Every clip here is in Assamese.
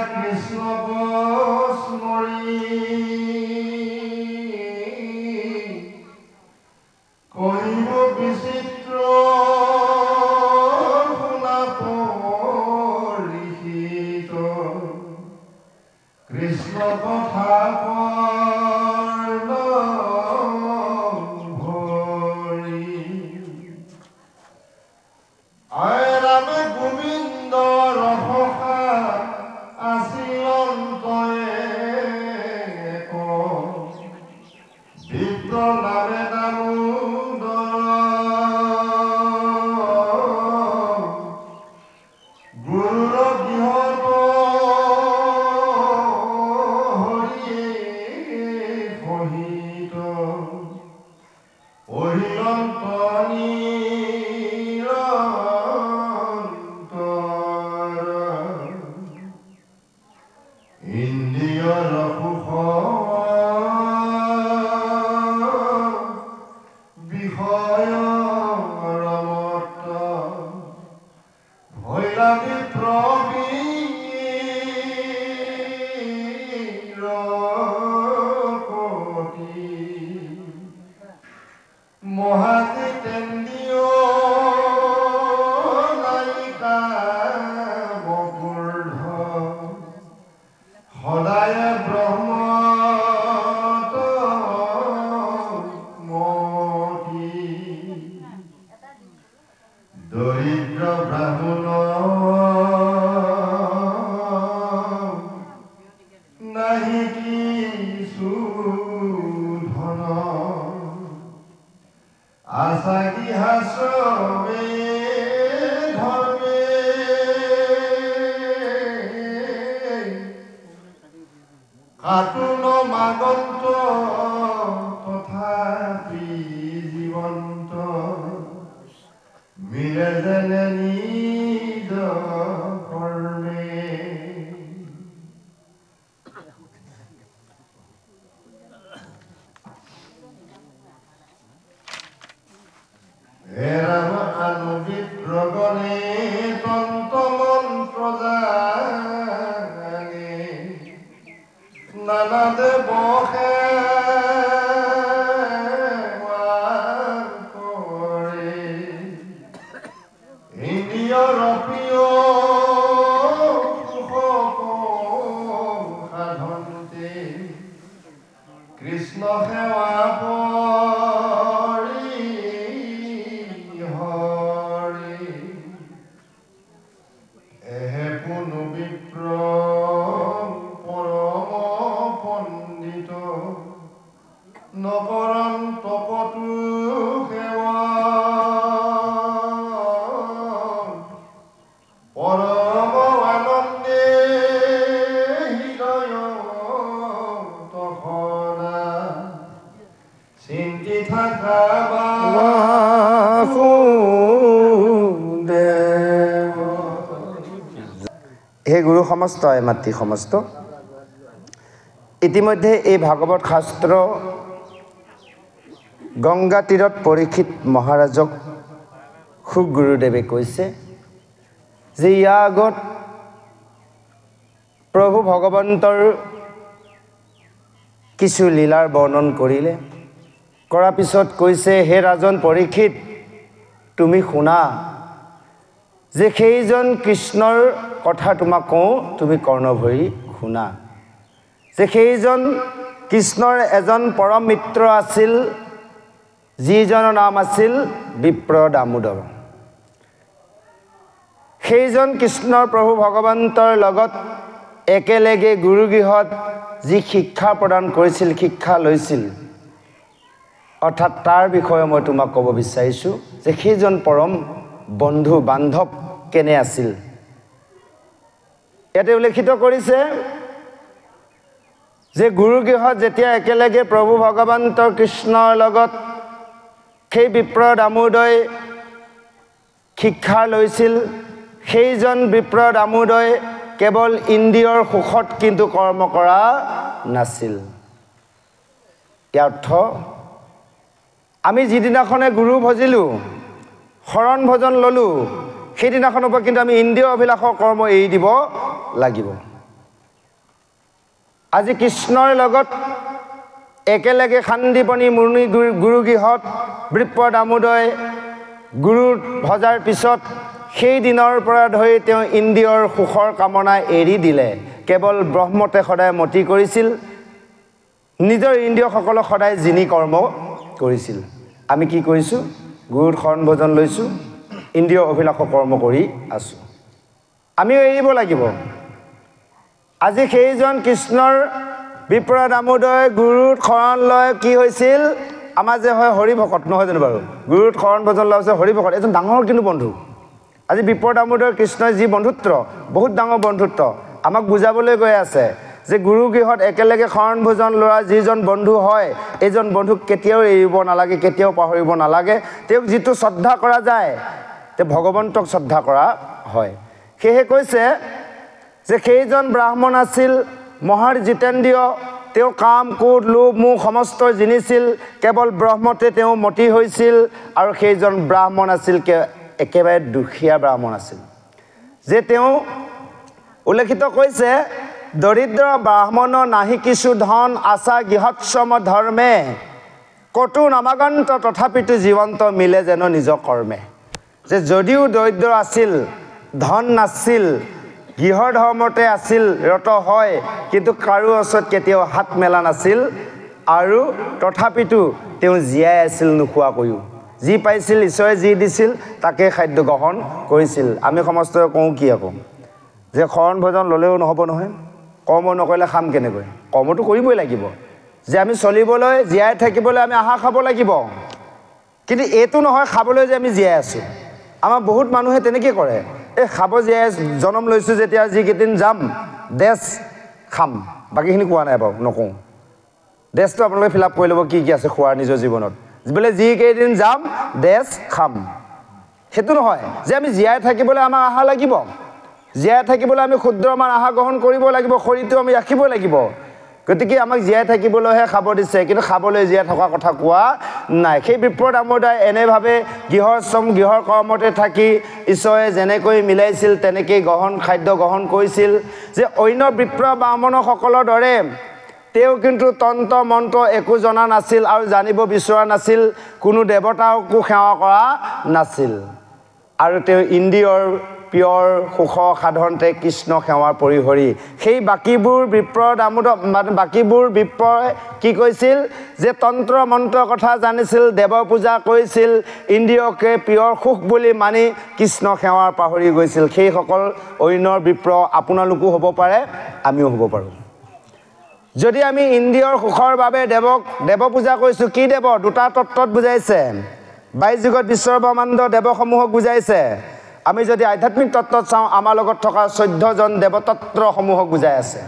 কৃষ্ণক স্মৰি কহিব বিচিত্ৰ শুনা পৰিচিত কৃষ্ণ কথা হে গুৰু সমস্ত মাতৃ সমস্ত ইতিমধ্যে এই ভাগৱত শাস্ত্ৰ গংগা তীৰত পৰীক্ষিত মহাৰাজক খুব গুৰুদেৱে কৈছে যে ইয়াৰ আগত প্ৰভু ভগৱন্তৰ কিছু লীলাৰ বৰ্ণন কৰিলে কৰাৰ পিছত কৈছে হে ৰাজন পৰীক্ষিত তুমি শুনা যে সেইজন কৃষ্ণৰ কথা তোমাক কওঁ তুমি কৰ্ণভৰি শুনা যে সেইজন কৃষ্ণৰ এজন পৰম মিত্ৰ আছিল যিজনৰ নাম আছিল বিপ্ৰ দামোদৰ সেইজন কৃষ্ণৰ প্ৰভু ভগৱন্তৰ লগত একেলগে গুৰুগৃহত যি শিক্ষা প্ৰদান কৰিছিল শিক্ষা লৈছিল অৰ্থাৎ তাৰ বিষয়ে মই তোমাক ক'ব বিচাৰিছোঁ যে সেইজন পৰম বন্ধু বান্ধৱ কেনে আছিল ইয়াতে উল্লেখিত কৰিছে যে গুৰুগৃহত যেতিয়া একেলগে প্ৰভু ভগৱন্তৰ কৃষ্ণৰ লগত সেই বিপ্ৰ দামোদৰে শিক্ষা লৈছিল সেইজন বিপ্ৰ দামোদৰে কেৱল ইন্দ্ৰিয়ৰ সুখত কিন্তু কৰ্ম কৰা নাছিল ইয়াৰ অৰ্থ আমি যিদিনাখনে গুৰু ভজিলোঁ শৰণ ভজন ল'লোঁ সেইদিনাখনৰ পৰা কিন্তু আমি ইন্দ্ৰিয় অভিলাষৰ কৰ্ম এৰি দিব লাগিব আজি কৃষ্ণৰ লগত একেলগে শান্তিপনি মুনি গুৰুগৃহত বিপ্ৰ দামোদয় গুৰু ভজাৰ পিছত সেই দিনৰ পৰা ধৰি তেওঁ ইন্দ্ৰিয়ৰ সুখৰ কামনা এৰি দিলে কেৱল ব্ৰহ্মতে সদায় মতি কৰিছিল নিজৰ ইন্দ্ৰিয়সকলক সদায় জিনি কৰ্ম কৰিছিল আমি কি কৰিছো গুৰুৰ শৰণ ভজন লৈছো ইন্দ্ৰিয় অভিলাষ কৰ্ম কৰি আছো আমি এৰিব লাগিব আজি সেইজন কৃষ্ণৰ বিপ্ৰ দামোদয় গুৰুৰ শৰণ লয় কি হৈছিল আমাৰ যে হয় হৰি ভকত নহয় জানো বাৰু গুৰুৰ শৰণ ভজন লৈছে হৰি ভকত এজন ডাঙৰ কিন্তু বন্ধু আজি বিপ্ৰ দামোদৰ কৃষ্ণৰ যি বন্ধুত্ব বহুত ডাঙৰ বন্ধুত্ব আমাক বুজাবলৈ গৈ আছে যে গুৰু গৃহত একেলগে শৰণ ভজন লোৱা যিজন বন্ধু হয় এইজন বন্ধুক কেতিয়াও এৰিব নালাগে কেতিয়াও পাহৰিব নালাগে তেওঁক যিটো শ্ৰদ্ধা কৰা যায় তে ভগৱন্তক শ্ৰদ্ধা কৰা হয় সেয়ে কৈছে যে সেইজন ব্ৰাহ্মণ আছিল মহাৰ জিতেন্দ্ৰিয় তেওঁ কাম ক্ৰোধ লোভ মোহ সমস্ত জিনিছিল কেৱল ব্ৰহ্মতে তেওঁ মতি হৈছিল আৰু সেইজন ব্ৰাহ্মণ আছিল একেবাৰে দুখীয়া ব্ৰাহ্মণ আছিল যে তেওঁ উল্লেখিত কৈছে দৰিদ্ৰ ব্ৰাহ্মণৰ নাহি কিছু ধন আশা গৃহশ্ৰম ধৰ্মে কটু নামাগন্ত তথাপিতো জীৱন্ত মিলে যেন নিজ কৰ্মে যে যদিও দৰিদ্ৰ আছিল ধন নাছিল গৃহৰ ধৰ্মতে আছিল ৰত হয় কিন্তু কাৰো ওচৰত কেতিয়াও হাত মেলা নাছিল আৰু তথাপিতো তেওঁ জীয়াই আছিল নোখোৱাকৈও যি পাইছিল ঈশ্বৰে যি দিছিল তাকে খাদ্য গ্ৰহণ কৰিছিল আমি সমস্তই কওঁ কি আকৌ যে শৰণ ভজন ল'লেও নহ'ব নহয় কৰ্ম নকৰিলে খাম কেনেকৈ কৰ্মটো কৰিবই লাগিব যে আমি চলিবলৈ জীয়াই থাকিবলৈ আমি আহাৰ খাব লাগিব কিন্তু এইটো নহয় খাবলৈ যে আমি জীয়াই আছোঁ আমাৰ বহুত মানুহে তেনেকৈ কৰে এই খাব জীয়াই জনম লৈছোঁ যেতিয়া যিকেইদিন যাম ডেছ খাম বাকীখিনি কোৱা নাই বাৰু নকওঁ ডেছটো আপোনালোকে ফিল আপ কৰি ল'ব কি আছে খোৱাৰ নিজৰ জীৱনত বোলে যিকেইদিন যাম ডেছ খাম সেইটো নহয় যে আমি জীয়াই থাকিবলৈ আমাৰ আহাৰ লাগিব জীয়াই থাকিবলৈ আমি ক্ষুদ্ৰমান আহাৰ গ্ৰহণ কৰিব লাগিব শৰীৰটো আমি ৰাখিব লাগিব গতিকে আমাক জীয়াই থাকিবলৈহে খাব দিছে কিন্তু খাবলৈ জীয়াই থকা কথা কোৱা নাই সেই বিপ্ৰ দামোদৰ এনেভাৱে গৃহশ্ৰম গৃহৰ কৰ্মতে থাকি ঈশ্বৰে যেনেকৈ মিলাইছিল তেনেকৈ খাদ্য গ্ৰহণ কৰিছিল যে অন্য বিপ্ৰ ব্ৰাহ্মণসকলৰ দৰে তেওঁ কিন্তু তন্ত্ৰ মন্ত্ৰ একো জনা নাছিল আৰু জানিব বিচৰা নাছিল কোনো দেৱতাকো সেৱা কৰা নাছিল আৰু তেওঁ ইন্দ্ৰিয়ৰ পিয়ৰ সুখ সাধনতে কৃষ্ণ সেৱাৰ পৰিহৰি সেই বাকীবোৰ বিপ্ৰ দামোদৰ বাকীবোৰ বিপ্ৰই কি কৈছিল যে তন্ত্ৰ মন্ত্ৰ কথা জানিছিল দেৱ পূজা কৰিছিল ইন্দ্ৰিয়কে পিয়ৰ সুখ বুলি মানি কৃষ্ণ সেৱাৰ পাহৰি গৈছিল সেইসকল অন্যৰ বিপ্ৰ আপোনালোকো হ'ব পাৰে আমিও হ'ব পাৰোঁ যদি আমি ইন্দ্ৰিয়ৰ সুখৰ বাবে দেৱ পূজা কৰিছোঁ কি দেৱ দুটা তত্ত্বত বুজাইছে 22 যুগত বিশ্বৰ ব্ৰহ্মাণ্ড দেৱসমূহক বুজাইছে আমি যদি আধ্যাত্মিক তত্ত্বত চাওঁ আমাৰ লগত থকা 14জন দেৱতত্ত্ৰসমূহক বুজাই আছে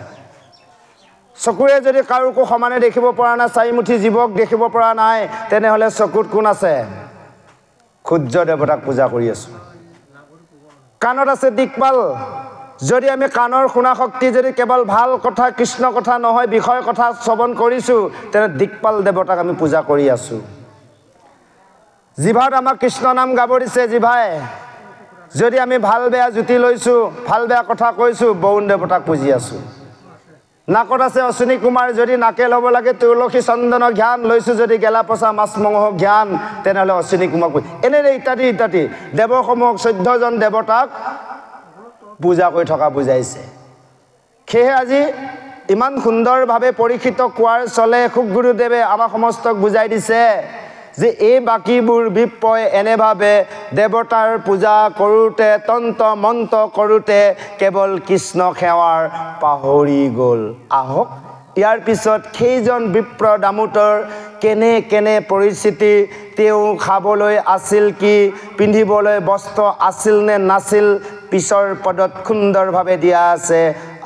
চকুৰে যদি কাৰোকো সমানে দেখিব পৰা নাই চাৰিমুঠি জীৱক দেখিব পৰা নাই তেনেহ'লে চকুত কোন আছে সূৰ্য দেৱতাক পূজা কৰি আছোঁ কাণত আছে দিকপাল যদি আমি কাণৰ শুনা শক্তি যদি কেৱল ভাল কথা কৃষ্ণ কথা নহয় বিষয় কথা শ্ৰৱণ কৰিছোঁ তেনে দিকপাল দেৱতাক আমি পূজা কৰি আছোঁ জিভাত আমাক কৃষ্ণ নাম গাব দিছে জিভাই যদি আমি ভাল বেয়া জুতি লৈছোঁ ভাল বেয়া কথা কৈছোঁ বৰুণ দেৱতাক পুজি আছোঁ নাকত আছে অশ্বিনী কুমাৰ যদি নাকে ল'ব লাগে তুলসী চন্দনৰ জ্ঞান লৈছোঁ যদি গেলা পচা মাছ মঙহ জ্ঞান তেনেহ'লে অশ্বিনী কুমাৰ এনে ইত্যাদি ইত্যাদি দেৱসমূহক 14জন দেৱতাক পূজা কৰি থকা বুজাইছে সেয়ে আজি ইমান সুন্দৰভাৱে পৰীক্ষিত কোৱাৰ চলে সুখগুৰুদেৱে আমাৰ সমস্তক বুজাই দিছে যে এই বাকীবোৰ বিপ্ৰই এনেভাৱে দেৱতাৰ পূজা কৰোঁতে তন্ত্ৰ মন্ত্ৰ কৰোঁতে কেৱল কৃষ্ণ সেৱাৰ পাহৰি গ'ল আহক ইয়াৰ পিছত সেইজন বিপ্ৰ দামোদৰ কেনে পৰিস্থিতি তেওঁ খাবলৈ আছিল কি পিন্ধিবলৈ বস্ত্ৰ আছিল নে নাছিল পিছৰ পদত সুন্দৰভাৱে দিয়া আছে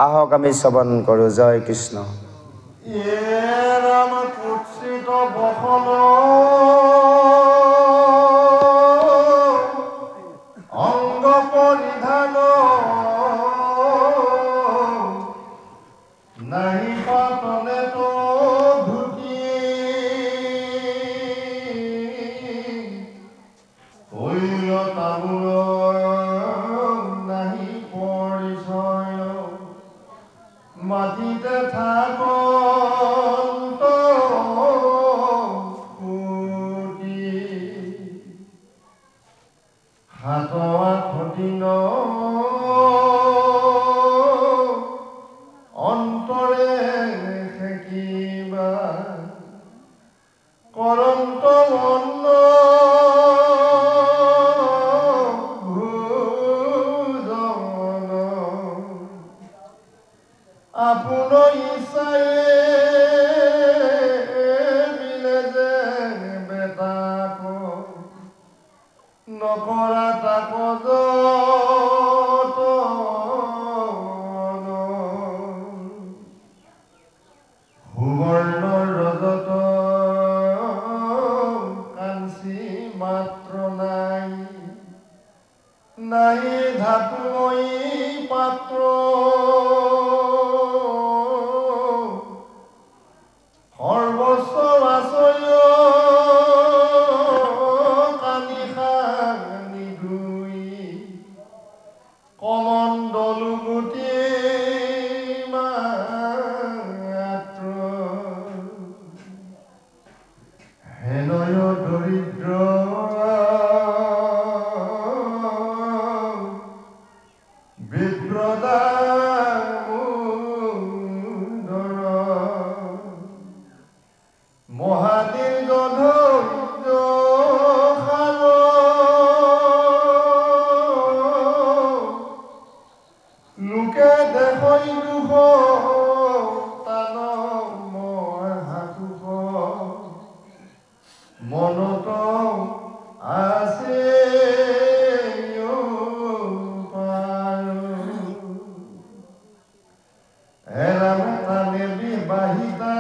আহক আমি শ্ৰৱণ কৰোঁ জয় কৃষ্ণ ৰাম কুৎসিত বসন অংগ পৰিধান নাহি পাতনে তো ধুতি হৈল তামোলৰ নাহি পৰিচয় মাটিতে থাক আপোন ইচ্ছায়ে মিলে যে বেটাক নকৰা তাক সুবৰ্ণৰ ৰজত কাঞ্চি মাত্ৰ নাই নাই ধাতুময়ী পাত্ৰ সৰ্বস্ব আচয় কানি খানি ধুই কমণ্ডলু গুটি মাত্ৰ হেনয় দৰিদ্ৰ বিপ্ৰদা মহাদীৰ্ঘ ধৈৰ্য সাৰ লোকে দেখই দুখ তান মই হাতুষ মনত আছে এৰাম তানে বিবাহিতা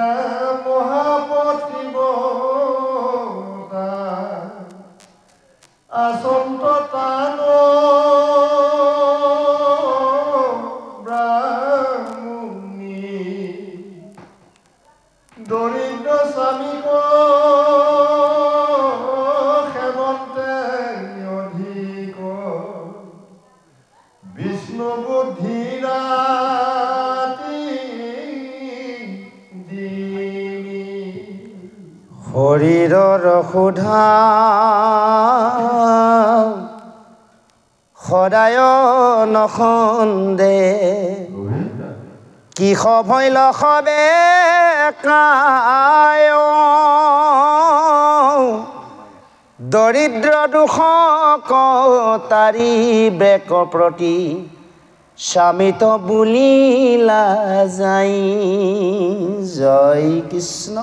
মহাপতিবতা আসন্ত তান ব্ৰাহ্মণী দৰিদ্ৰ স্বামীক সেৱন্তে অধিক বিষ্ণু বুদ্ধিৰা শৰীৰৰ সোধা সদায় নখন্দে কিষ ভৈল সবে কায় দৰিদ্ৰ দুখক তাৰি বেক প্ৰতি স্বামিত বুলিলা যাই জয় কৃষ্ণ।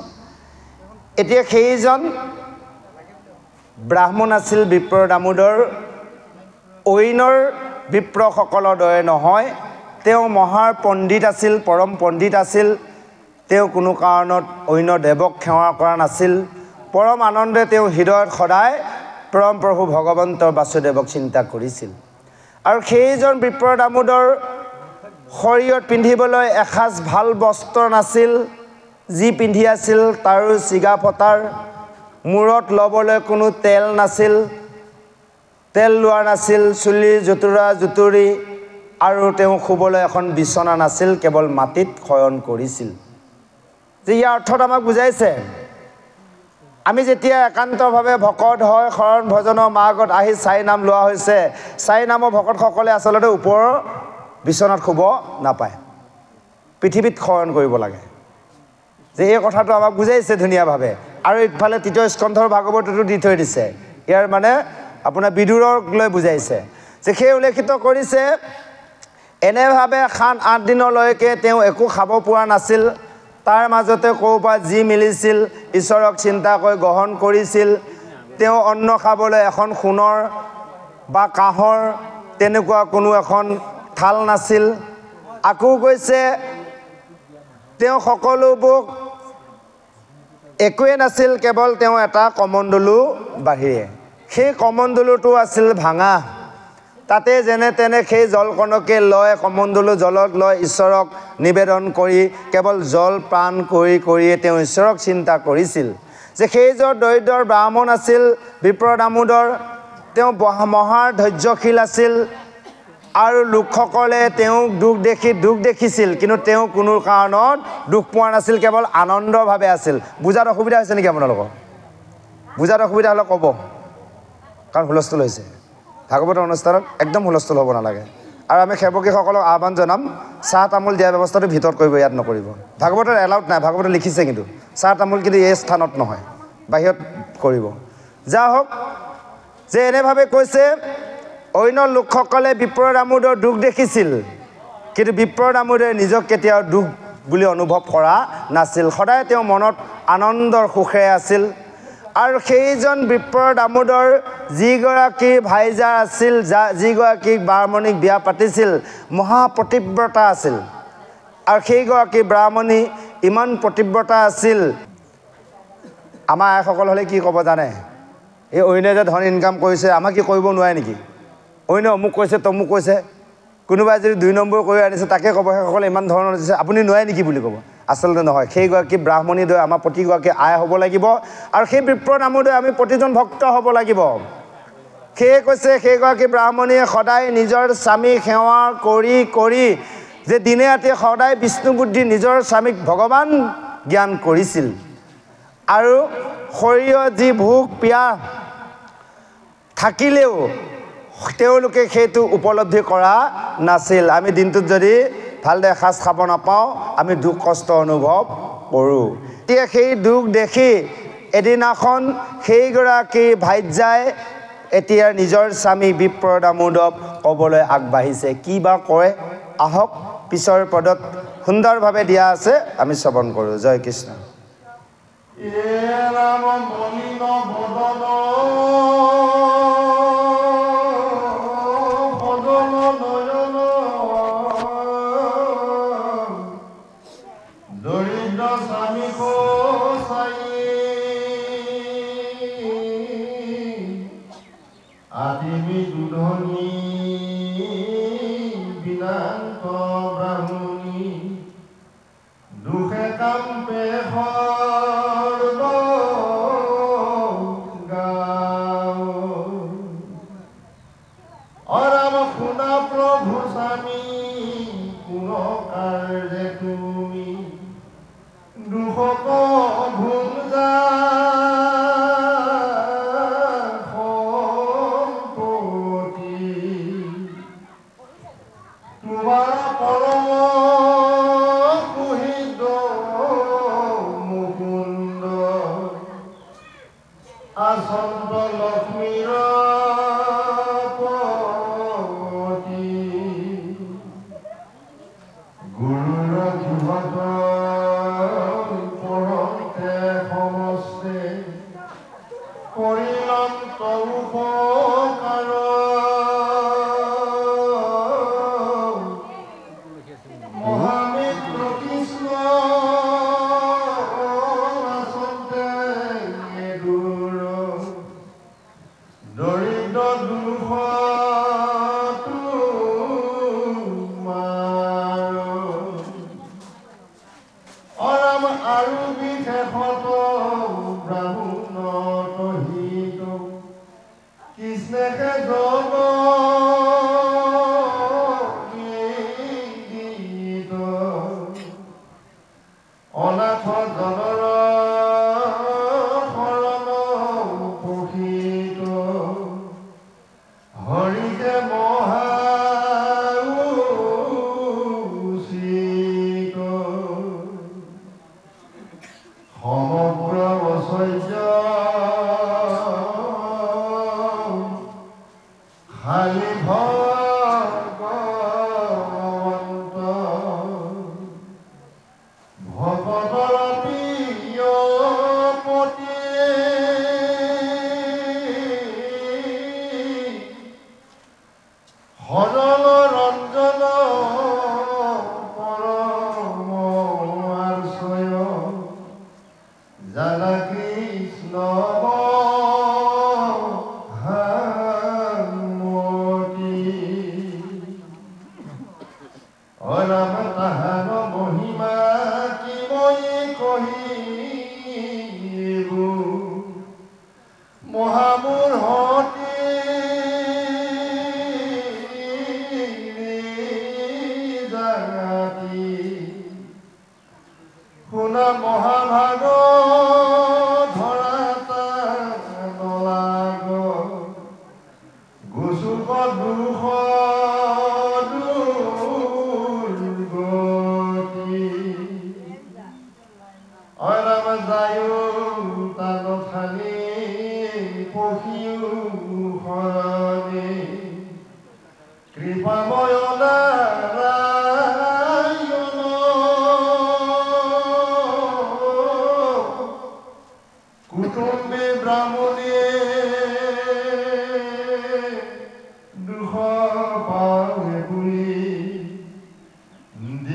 এতিয়া সেইজন ব্ৰাহ্মণ আছিল বিপ্ৰ দামোদৰ ঐনৰ বিপ্ৰসকলৰ দৰে নহয় তেওঁ মহাৰ পণ্ডিত আছিল পৰম পণ্ডিত আছিল তেওঁ কোনো কাৰণত ঐন দেৱক সেৱা কৰা নাছিল পৰম আনন্দে তেওঁ হৃদয়ত সদায় পৰম প্ৰভু ভগৱন্তৰ বাসুদেৱক চিন্তা কৰিছিল আৰু সেইজন বিপ্ৰ দামোদৰ শৰীৰত পিন্ধিবলৈ এসাজ ভাল বস্ত্ৰ নাছিল যি পিন্ধি আছিল তাৰো চিগা ফটাৰ মূৰত ল'বলৈ কোনো তেল নাছিল তেল লোৱা নাছিল চুলি জুতুৰা জুতুৰি আৰু তেওঁ শুবলৈ এখন বিছনা নাছিল কেৱল মাটিত শয়ন কৰিছিল যে ইয়াৰ অৰ্থত আমাক বুজাইছে আমি যেতিয়া একান্তভাৱে ভকত হয় শৰণ ভজনৰ মাৰ্গত আহি চাই নাম লোৱা হৈছে চাই নামৰ ভকতসকলে আচলতে ওপৰৰ বিছনাত শুব নাপায় পৃথিৱীত শয়ন কৰিব লাগে যে এই কথাটো আমাক বুজাইছে ধুনীয়াভাৱে আৰু ইফালে তৃতীয় স্কন্ধৰ ভাগৱততো দি থৈ দিছে ইয়াৰ মানে আপোনাৰ বিদুৰক লৈ বুজাইছে যে সেই উল্লেখিত কৰিছে এনেভাৱে 7-8 দিনলৈকে তেওঁ একো খাব পৰা নাছিল তাৰ মাজতে ক'ৰবাত যি মিলিছিল ঈশ্বৰক চিন্তা কৰি গ্ৰহণ কৰিছিল তেওঁ অন্ন খাবলৈ এখন সোণৰ বা কাঁহৰ তেনেকুৱা কোনো এখন থাল নাছিল আকৌ কৈছে তেওঁ সকলোবোৰ একোৱে নাছিল কেৱল তেওঁ এটা কমণ্ডলু বাহিৰে সেই কমণ্ডলুটো আছিল ভাঙা তাতে যেনে তেনে সেই জলকণকে লয় কমণ্ডলু জলত লয় ঈশ্বৰক নিবেদন কৰি কেৱল জল পান কৰিয়ে তেওঁ ঈশ্বৰক চিন্তা কৰিছিল যে সেইজন দৰিদ্ৰ ব্ৰাহ্মণ আছিল বিপ্ৰ দামোদৰ তেওঁ মহাৰ ধৈৰ্যশীল আছিল আৰু লোকসকলে তেওঁক দুখ দেখিছিল কিন্তু তেওঁ কোনো কাৰণত দুখ পোৱা নাছিল কেৱল আনন্দভাৱে আছিল বুজাত অসুবিধা হৈছে নেকি আপোনালোকৰ বুজাত অসুবিধা হ'লে ক'ব কাৰণ হুলস্থুল হৈছে ভাগৱতৰ অনুষ্ঠানত একদম হুলস্থুল হ'ব নালাগে আৰু আমি সেৱকীসকলক আহ্বান জনাম চাহ তামোল দিয়াৰ ব্যৱস্থাটো ভিতৰত কৰিব ইয়াত নকৰিব ভাগৱতৰ এলাউড নাই ভাগৱতে লিখিছে কিন্তু চাহ তামোল কিন্তু এই স্থানত নহয় বাহিৰত কৰিব যা হওক যে এনেভাৱে কৈছে অন্য লোকসকলে বিপ্ৰ দামোদৰ দুখ দেখিছিল কিন্তু বিপ্ৰ দামোদৰে নিজক কেতিয়াও দুখ বুলি অনুভৱ কৰা নাছিল সদায় তেওঁ মনত আনন্দৰ সুখে আছিল আৰু সেইজন বিপ্ৰ দামোদৰ যিগৰাকী ভাইজা আছিল যিগৰাকী ব্ৰাহ্মণীক বিয়া পাতিছিল মহাপতিব্ৰতা আছিল আৰু সেইগৰাকী ব্ৰাহ্মণী ইমান প্ৰতিব্ৰতা আছিল আমাৰ আইসকল হ'লে কি ক'ব জানে এই অইনে যে ধন ইনকাম কৰিছে আমাক কি কৰিব নোৱাৰে নেকি অইনে অমুক কৈছে তমুক কৈছে কোনোবাই যদি 2 নম্বৰ কৰি আনিছে তাকে ক'ব সেইসকলে ইমান ধৰণৰ দিছে আপুনি নোৱাৰে নেকি বুলি ক'ব আচলতে নহয় সেইগৰাকী ব্ৰাহ্মণীৰ দৰে আমাৰ প্ৰতিগৰাকী আই হ'ব লাগিব আৰু সেই বিপ্ৰ দামোদৰে আমি প্ৰতিজন ভক্ত হ'ব লাগিব সেয়ে কৈছে সেইগৰাকী ব্ৰাহ্মণীয়ে সদায় নিজৰ স্বামীক সেৱা কৰি কৰি যে দিনে ৰাতিয়ে সদায় বিষ্ণু বুদ্ধি নিজৰ স্বামীক ভগৱান জ্ঞান কৰিছিল আৰু শৰীৰৰ যি ভোক পিয়াহ থাকিলেও তেওঁলোকে সেইটো উপলব্ধি কৰা নাছিল আমি দিনটোত যদি ভালদৰে এসাঁজ খাব নাপাওঁ আমি দুখ কষ্ট অনুভৱ কৰোঁ এতিয়া সেই দুখ দেখি এদিনাখন সেইগৰাকী ভাইজাই এতিয়া নিজৰ স্বামী বিপ্ৰ দামোদৰক ক'বলৈ আগবাঢ়িছে কি বা কয় আহক পিছৰ পদত সুন্দৰভাৱে দিয়া আছে আমি শ্ৰৱণ কৰোঁ জয় কৃষ্ণ ৰাম মলিন বদন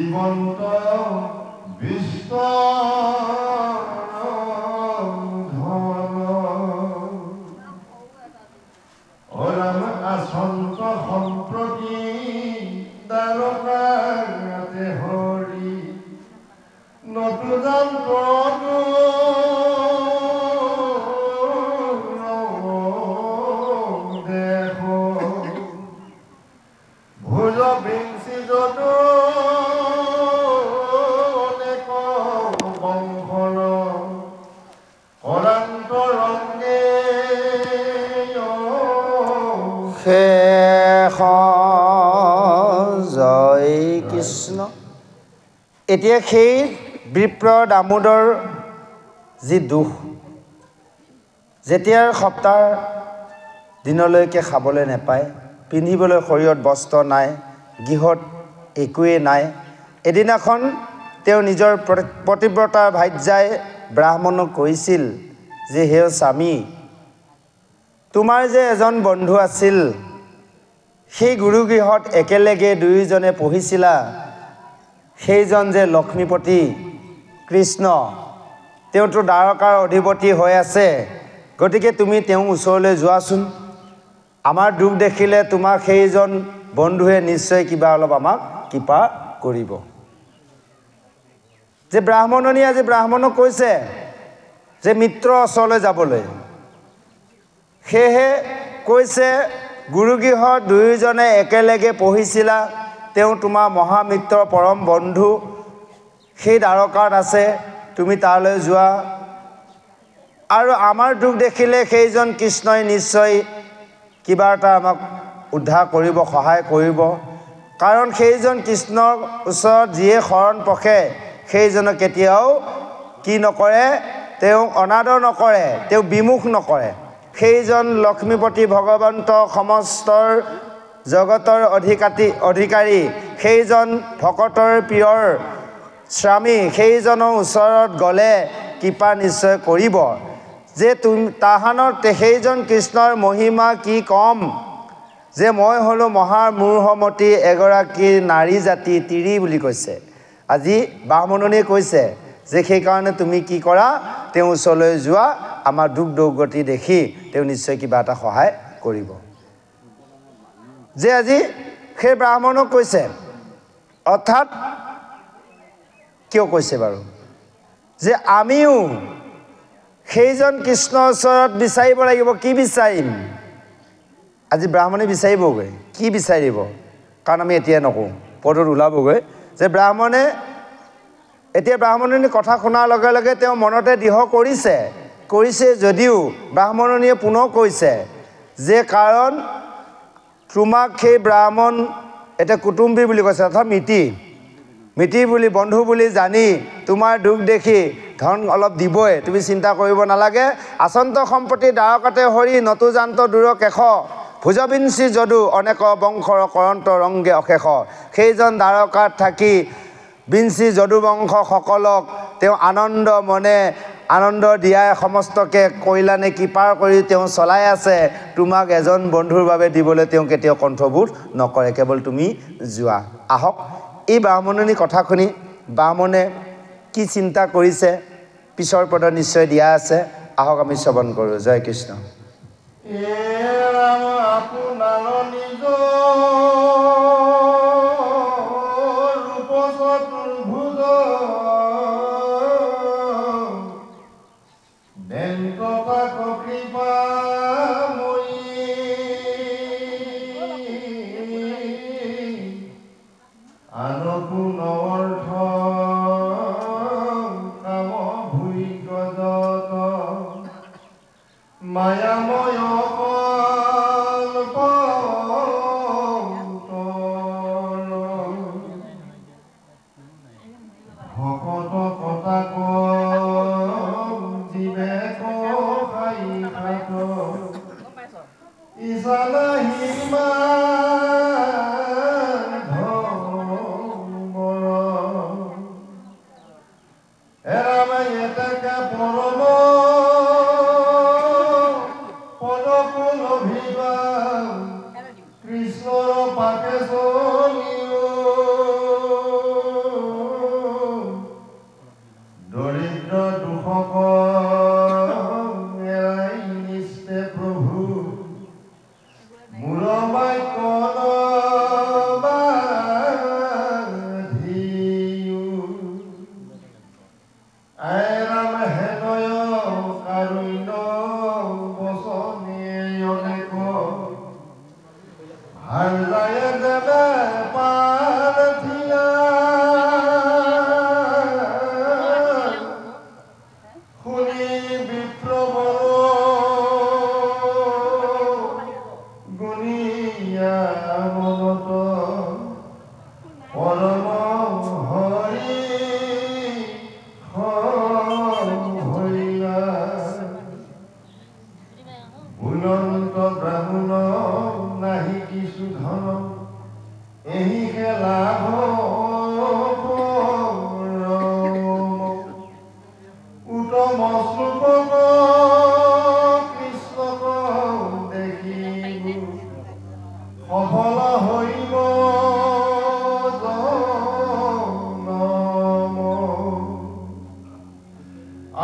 জীৱন্ত বিশ্ব অৰাম আচন্ত সম্প্ৰতি দ্বাৰকাতে হৰি নতুন পৰতো দেখ ভোজ বিংশি যদু বংশৰ কৰান্ত ৰংগে শেষ জয় কৃষ্ণ। এতিয়া সেই বিপ্ৰ দামোদৰ যি দুখ, যেতিয়াৰ সপ্তাহ দিনলৈকে খাবলৈ নাপায়, পিন্ধিবলৈ শৰীৰত বস্ত্ৰ নাই, গৃহত একোৱেই নাই, এদিনাখন তেওঁ নিজৰ পতিব্ৰতাৰ ভাৰ্যাই ব্ৰাহ্মণক কৈছিল যে হে স্বামী, তোমাৰ যে এজন বন্ধু আছিল, সেই গুৰুগৃহত একেলগে দুয়োজনে পঢ়িছিলা, সেইজন যে লক্ষ্মীপতি কৃষ্ণ, তেওঁতো দ্বাৰকাৰ অধিপতি হৈ আছে, গতিকে তুমি তেওঁৰ ওচৰলৈ যোৱাচোন। আমাৰ দুখ দেখিলে তোমাক সেইজন বন্ধুৱে নিশ্চয় কিবা অলপ আমাক কৃপা কৰিব। যে ব্ৰাহ্মণনী আজি ব্ৰাহ্মণক কৈছে যে মিত্ৰ ওচৰলৈ যাবলৈ, সেয়েহে কৈছে গুৰুগৃহত দুয়োজনে একেলগে পঢ়িছিলা, তেওঁ তোমাৰ মহামিত্ৰ পৰম বন্ধু, সেই দ্বাৰকাত আছে, তুমি তালৈ যোৱা। আৰু আমাৰ দুখ দেখিলে সেইজন কৃষ্ণই নিশ্চয় কিবা এটা আমাক উদ্ধাৰ কৰিব, সহায় কৰিব, কাৰণ সেইজন কৃষ্ণৰ ওচৰত যিয়ে শৰণ পখে সেইজনক কেতিয়াও কি নকৰে, তেওঁ অনাদৰ নকৰে, তেওঁ বিমুখ নকৰে। সেইজন লক্ষ্মীপতি ভগৱন্ত সমস্তৰ জগতৰ অধিকাৰী, সেইজন ভকতৰ প্ৰিয়ৰ স্বামী, সেইজনৰ ওচৰত গ'লে কৃপা নিশ্চয় কৰিব। যে তাহানৰ সেইজন কৃষ্ণৰ মহিমা কি কম, যে মই হ'লোঁ মহামূৰ্হমতী এগৰাকী নাৰী জাতি তিৰি বুলি কৈছে। আজি ব্ৰাহ্মণনীয়ে কৈছে যে সেইকাৰণে তুমি কি কৰা, তেওঁৰ ওচৰলৈ যোৱা, আমাৰ দুখ দুৰ্গতি দেখি তেওঁ নিশ্চয় কিবা এটা সহায় কৰিব। যে আজি সেই ব্ৰাহ্মণক কৈছে, অৰ্থাৎ কিয় কৈছে বাৰু, যে আমিও সেইজন কৃষ্ণৰ ওচৰত বিচাৰিব লাগিব। কি বিচাৰিম? আজি ব্ৰাহ্মণে বিচাৰিবগৈ, কি বিচাৰিব, কাৰণ আমি এতিয়া নকওঁ, পদত ওলাবগৈ যে ব্ৰাহ্মণে এতিয়া ব্ৰাহ্মণনীৰ কথা শুনাৰ লগে লগে তেওঁ মনতে দৃঢ় কৰিছে যদিও ব্ৰাহ্মণনীয়ে পুনৰ কৈছে যে কাৰণ তোমাক সেই ব্ৰাহ্মণ এতিয়া কুটুম্বী বুলি কৈছে, অৰ্থাৎ মিতি বুলি বন্ধু বুলি জানি তোমাৰ দুখ দেখি ধন অলপ দিবই, তুমি চিন্তা কৰিব নালাগে। আচন্ত সম্পত্তি দ্বাৰকাতে হৰি নতুজান্ত দূৰ কেশ, ভুজবিঞ্চি যদু অনেক বংশৰ কৰান্ত ৰংগে অশেষ। সেইজন দ্বাৰকাত থাকি বিঞ্চি যদু বংশসকলক তেওঁ আনন্দ মনে আনন্দ দিয়াই সমস্তকে কল্যাণে কৃপা কৰি তেওঁ চলাই আছে। তোমাক এজন বন্ধুৰ বাবে দিবলৈ তেওঁ কেতিয়াও কণ্ঠবোধ নকৰে, কেৱল তুমি যোৱা। আহক এই ব্ৰাহ্মণনীৰ কথা শুনি ব্ৰাহ্মণে কি চিন্তা কৰিছে পিছৰ পদ নিশ্চয় দিয়া আছে, আহক আমি শ্ৰৱণ কৰোঁ। জয় কৃষ্ণ। মায়াময় কল্প পৰম হৰি হৰিলা উন্নত ব্ৰাহ্মণ নাহি কিছু ধন এহি লাভ উত্তম শ্লোক কৃষ্ণক দেখিব সফল হইব জনম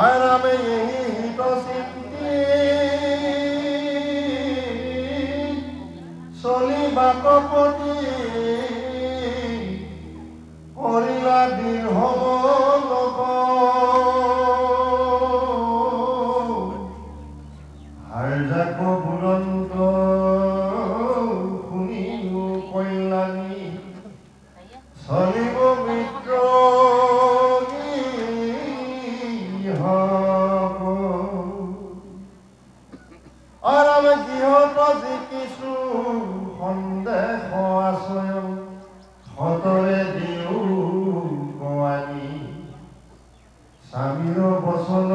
আৰামে এহি হিত চিন্তি চলি বাকপতি কৰিলা দৃঢ় লোক হাৰজাক বুলন্ত শুনিও কল্যাণী চলিব মিত্ৰ আৰামে গৃহত জিকিছো সন্দেহ আশ্ৰয় সতৰে দিও গোৱানী স্বামীৰ বচন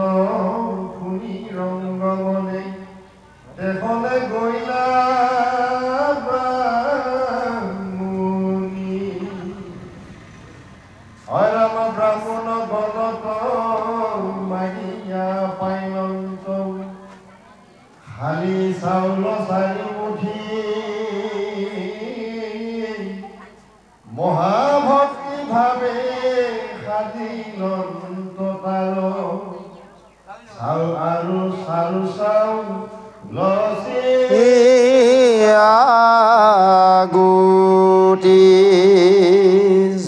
শুনি ৰংগমনে দেশলে গৈলা ব্ৰাহ্মণী ৰাম ব্ৰাহ্মণ বনত মাগিয়া পাইলন্ত খালি চাউল চাৰি মুঠি মহাভক্তি ভাবে সাদিলন্ত তাৰ চাউ আৰু চাৰু চাউ লচি গুটি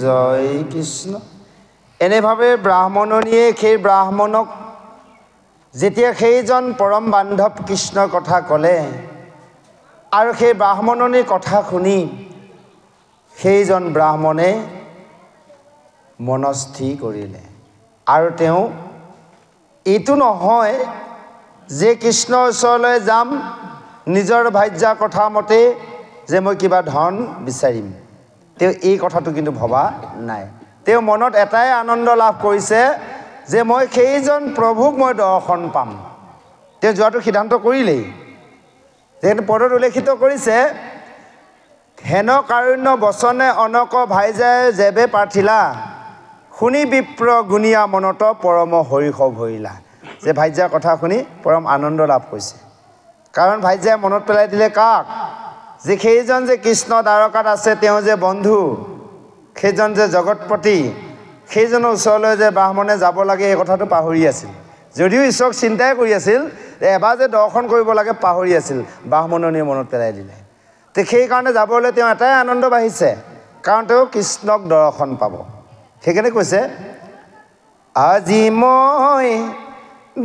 জয় কৃষ্ণ। এনেভাৱে ব্ৰাহ্মণনীয়ে সেই ব্ৰাহ্মণক যেতিয়া সেইজন পৰম বান্ধৱ কৃষ্ণৰ কথা ক'লে আৰু সেই ব্ৰাহ্মণনীৰ কথা শুনি সেইজন ব্ৰাহ্মণে মনস্থিৰ কৰিলে আৰু তেওঁ এইটো নহয় যে কৃষ্ণৰ ওচৰলৈ যাম নিজৰ ভাৰ্যাৰ কথা মতে যে মই কিবা ধন বিচাৰিম, তেওঁ এই কথাটো কিন্তু ভবা নাই। তেওঁ মনত এটাই আনন্দ লাভ কৰিছে যে মই সেইজন প্ৰভুক মই দৰ্শন পাম। তেওঁ যোৱাটো সিদ্ধান্ত কৰিলেই। যেনে পদত উল্লেখিত কৰিছে, হেন কাৰুণ্য বচনে অনক ভাইজাই যেবে পাৰ্থিলা শুনি বিপ্ৰ গুণীয়া মনত পৰম হৰিষ ভৰিলা। যে ভাইজাৰ কথা শুনি পৰম আনন্দ লাভ কৰিছে, কাৰণ ভাইজাই মনত পেলাই দিলে কাক? যে সেইজন যে কৃষ্ণ দ্বাৰকাত আছে, তেওঁ যে বন্ধু, সেইজন যে জগতপতি, সেইজনৰ ওচৰলৈ যে ব্ৰাহ্মণে যাব লাগে এই কথাটো পাহৰি আছিল। যদিও ঈশ্বৰক চিন্তাই কৰি আছিল, এবাৰ যে দৰ্শন কৰিব লাগে পাহৰি আছিল, ব্ৰাহ্মণনীয়ে মনত পেলাই দিলে। তো সেইকাৰণে যাবলৈ তেওঁ এটাই আনন্দ বাঢ়িছে, কাৰণ তেওঁ কৃষ্ণক দৰ্শন পাব। সেইকাৰণে কৈছে, আজি মই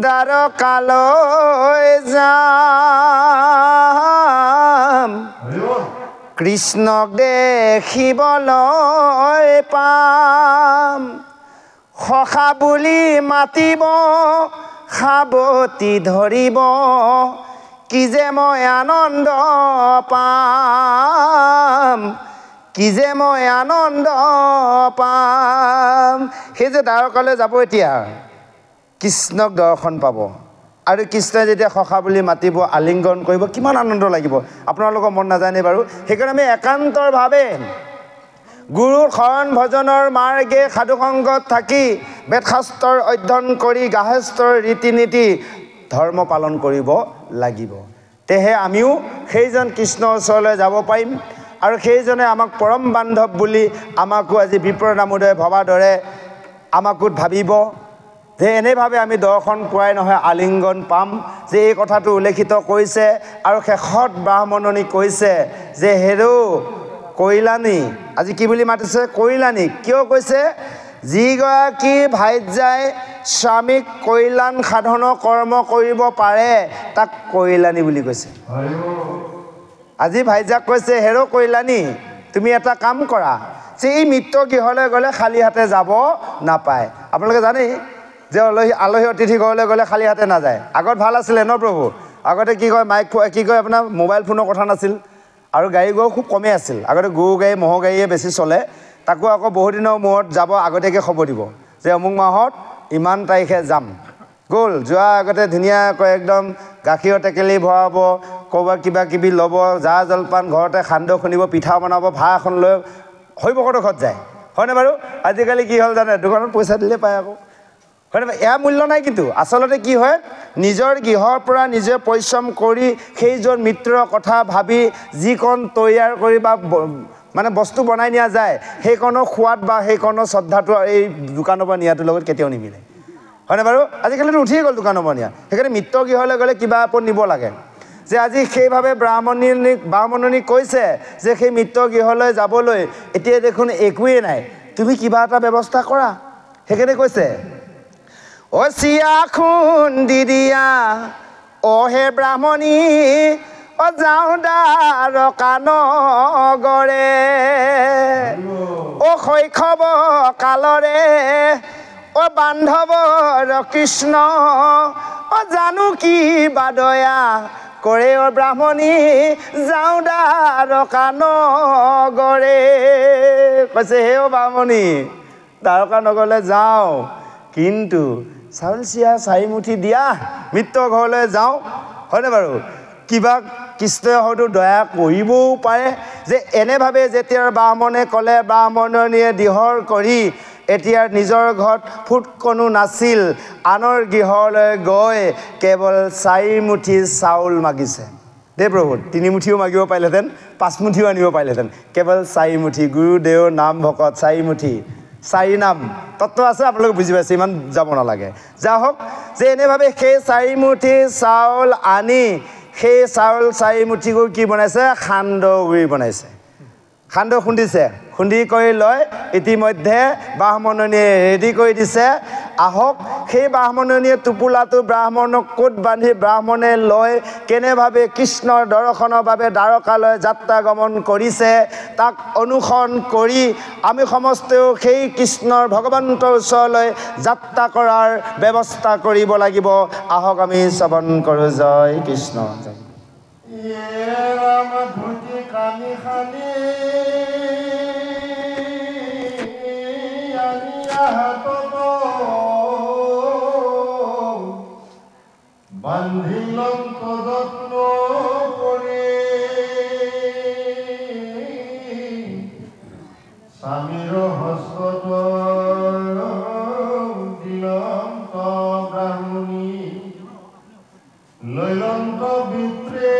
দ্বাৰকালৈ যাম কৃষ্ণক দেখিবলৈ পাম, সখা বুলি মাতিব সাৱতি ধৰিব, কি যে মই আনন্দ পাম, কি যে মই আনন্দ পাম। সেই যে দ্বাৰকালৈ যাব এতিয়া কৃষ্ণক দৰ্শন পাব, আৰু কৃষ্ণই যেতিয়া সখা বুলি মাতিব, আলিংগন কৰিব, কিমান আনন্দ লাগিব আপোনালোকৰ মন নাজানে বাৰু। সেইকাৰণে আমি একান্তৰভাৱে গুৰুৰ শৰণ ভজনৰ মাৰ্গে সাধুসংগত থাকি বেদশাস্ত্ৰৰ অধ্যয়ন কৰি গাৰ্হস্থ্যৰ ৰীতি নীতি ধৰ্ম পালন কৰিব লাগিব। তেহে আমিও সেইজন কৃষ্ণৰ ওচৰলৈ যাব পাৰিম, আৰু সেইজনে আমাক পৰম বান্ধৱ বুলি আমাকো আজি বিপ্ৰ দামোদৰে ভবাৰ দৰে আমাকো ভাবিব যে এনেভাৱে আমি দৰ্শন কৰাই নহয় আলিংগন পাম। যে এই কথাটো উল্লেখিত কৰিছে, আৰু শেষত ব্ৰাহ্মণনী কৈছে যে হেৰৌ কৈলানী, আজি কি বুলি মাতিছে? কৈলানী। কিয় কৈছে? যিগৰাকী ভাৰ্যাই স্বামীক কৈলান সাধন কৰ্ম কৰিব পাৰে তাক কৈলানী বুলি কৈছে। আজি ভাৰ্যাক কৈছে, হেৰৌ কৈলানী, তুমি এটা কাম কৰা, যে এই মৃত গৃহলৈ গ'লে খালী হাতে যাব নাপায়। আপোনালোকে জানেই যে আলহী অতিথি ঘৰলৈ গ'লে খালী হাতে নাযায়। আগত ভাল আছিলে ন প্ৰভু? আগতে কি কয়, মাইক কি কয় আপোনাৰ মোবাইল ফোনৰ কথা নাছিল, আৰু গাড়ী গৰু খুব কমেই আছিল। আগতে গৰু গাড়ী ম'হৰ গাড়ীয়ে বেছি চলে। তাকো আকৌ বহুত দিনৰ মূৰত যাব আগতীয়াকৈ খবৰ দিব যে অমুক মাহত ইমান তাৰিখে যাম গ'ল যোৱাৰ আগতে ধুনীয়াকৈ একদম গাখীৰৰ টেকেলি ভৰাব ক'ৰবাত কিবা কিবি ল'ব জা জলপান ঘৰতে সান্দহ খুন্দিব পিঠা বনাব ভাত এখন লৈ শৈৱকতৰ ঘৰত যায় হয়নে বাৰু আজিকালি কি হ'ল জানে দোকানত পইচা দিলে পায় আকৌ হয়নে এয়া মূল্য নাই কিন্তু আচলতে কি হয় নিজৰ গৃহৰ পৰা নিজে পৰিশ্ৰম কৰি সেইজন মিত্ৰৰ কথা ভাবি যিকণ তৈয়াৰ কৰি বা মানে বস্তু বনাই নিয়া যায় সেইকণৰ সোৱাদ বা সেইকণৰ শ্ৰদ্ধাটো এই দোকানৰ পৰা নিয়াটোৰ লগত কেতিয়াও নিমিলে হয়নে বাৰু আজিকালিতো উঠিয়ে গ'ল দোকানৰ পৰা নিয়া সেইকাৰণে মিত্ৰ গৃহলৈ গ'লে কিবা আপদ নিব লাগে যে আজি সেইভাৱে ব্ৰাহ্মণী কৈছে যে সেই মিত্ৰ গৃহলৈ যাবলৈ এতিয়া দেখোন একোৱেই নাই তুমি কিবা এটা ব্যৱস্থা কৰা সেইকাৰণে কৈছে অ চিয়া খুন্দি দিয়া অ হে ব্ৰাহ্মণী অ যাওঁ দ্বাৰকা নগৰে অ শৈশৱ কালৰে অ বান্ধৱৰ কৃষ্ণ অ জানো কি বাদয়া কৰে অ ব্ৰাহ্মণী যাওঁ দ্বাৰকা নগৰে কৈছে হে অ ব্ৰাহ্মণী দ্বাৰকা নগৰলৈ যাওঁ কিন্তু চাউল চিৰা 4 মুঠি দিয়া মিত্ৰ ঘৰলৈ যাওঁ হয়নে বাৰু কিবা কৃষ্ণই হয়তো দয়া কৰিবও পাৰে যে এনেভাৱে যেতিয়া ব্ৰাহ্মণে ক'লে ব্ৰাহ্মণীয়ে দিহৰ কৰি এতিয়া নিজৰ ঘৰত ফুটকণো নাছিল আনৰ গৃহলৈ গৈ কেৱল 4 মুঠি চাউল মাগিছে দেই প্ৰভু 3 মুঠিও মাগিব পাৰিলেহেঁতেন 5 মুঠিও আনিব পাৰিলেহেঁতেন কেৱল 4 মুঠি গুৰুদেৱ নাম ভকত 4 মুঠি 4 নাম তত্ত্ব আছে আপোনালোকে বুজি পাইছে ইমান যাব নালাগে যা হওক যে এনেভাৱে সেই 4 মুঠি চাউল আনি সেই চাউল 4 মুঠি গৈ কি বনাইছে সান্দহ গুড়ি বনাইছে সান্দহ খুন্দিছে খুন্দি কৰি লৈ ইতিমধ্যে ব্ৰাহ্মণনীয়ে ৰেডি কৰি দিছে আহক সেই ব্ৰাহ্মণনীয়ে টোপোলাটো ব্ৰাহ্মণক কোট বান্ধি ব্ৰাহ্মণে লৈ কেনেভাৱে কৃষ্ণৰ দৰ্শনৰ বাবে দ্বাৰকালৈ যাত্ৰা গমন কৰিছে তাক অনুসৰণ কৰি আমি সমষ্টেও সেই কৃষ্ণৰ ভগৱন্তৰ ওচৰলৈ যাত্ৰা কৰাৰ ব্যৱস্থা কৰিব লাগিব আহক আমি শ্ৰৱণ কৰোঁ জয় কৃষ্ণ ৰাম ধুতি কানি খানি হাতত বান্ধিলম যত্ন কৰি স্বামীৰ হস্তত দিলম ব্ৰাহ্মণী লৈলন্ত বিপ্ৰে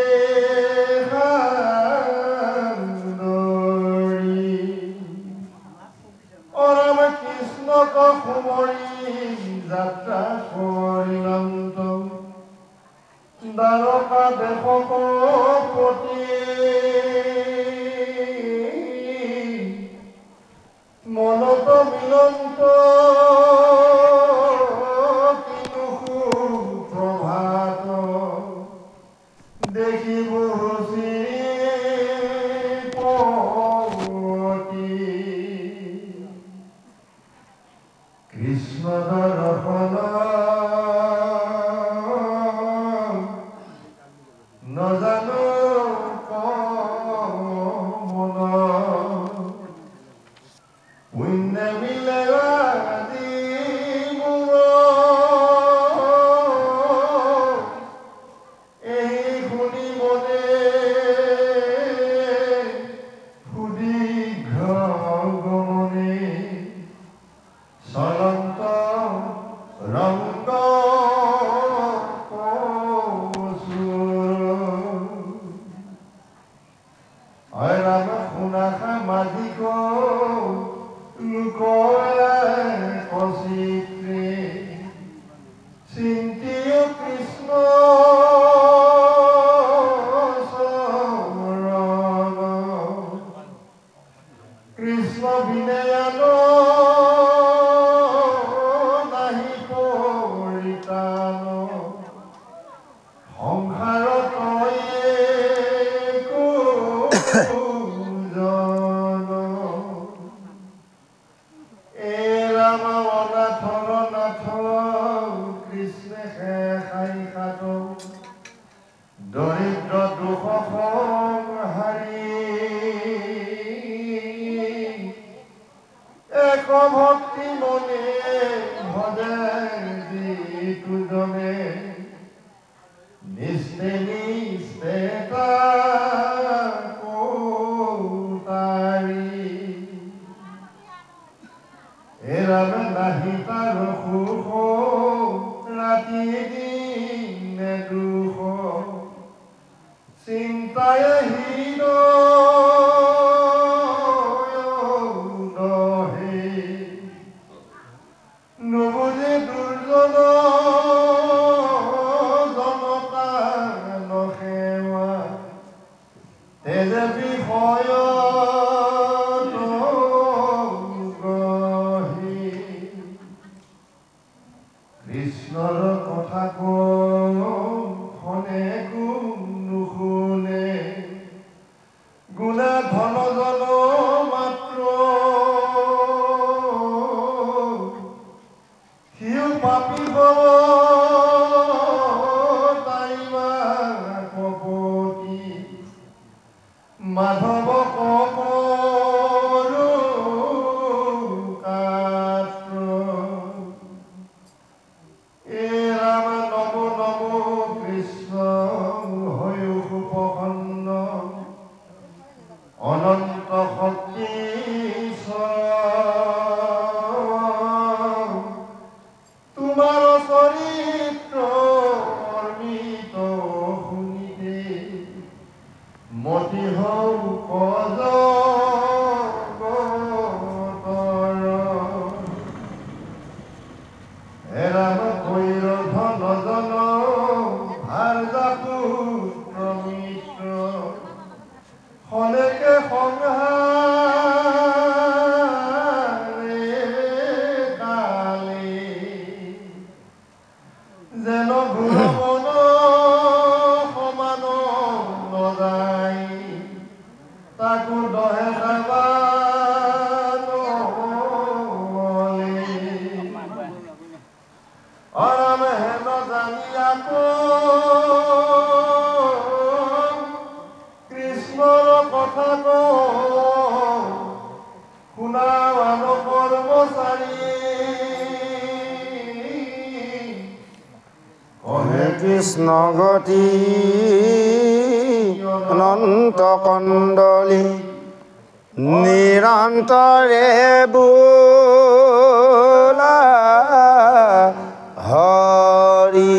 কুমৰী যাত্ৰা কৰিলন্ত দ্বাৰকা দেশক প্ৰতি মনত মিলন্ত প্ৰভাত দেখিব কৃষ্ণ দৰ্শন নজানো মন পুণ্য মিলে এই শুনিবনে সুদীৰ্ঘ গমনে চলন্ত ৰংগ ৰাম শুনা সামাজিক লোক কচিত্ৰে চিন্তিও কৃষ্ণ কৃষ্ণ বিনয়ন দৰিদ্ৰ দুখ হাৰি এক ভক্তি মনে ভজে যিজনে নিস্তে নিস্তে তাৰি এৰাব নাহি তাৰ সুখ ৰাতি দিনে দুখ চিন্তায় হৃদয়ে নুবুজি দুৰ্জন জনতা নসেৱা তেজে বিষয় কৃষ্ণৰ কথা কনে নুশুনে গুণা ধন জন মাত্ৰ সিও পাপী হব তাইবা কপতি মাধৱ কপৰু কাত্ৰ এ ৰাম নম নম কৃষ্ণ হৈ উপসন্ন অনন্ত শক্তি তোমাৰ চৰিত্ৰ অৰ্মিত শুনিতে মতি হও কজ এৰাম কৈৰ ধন জন ভাৰ জাপু প্ৰমিত্ৰ খনেকে সংহাৰে কালে যেন গুণমন সমান নজাই তাকো দহে যাবা অৰাম হেন জানি আকৌ কৃষ্ণৰ কথা শুনা মান কৰ্মচাৰী কহে কৃষ্ণ গতি অনন্ত কণ্ডলী নিৰন্তৰে বোলা হৰি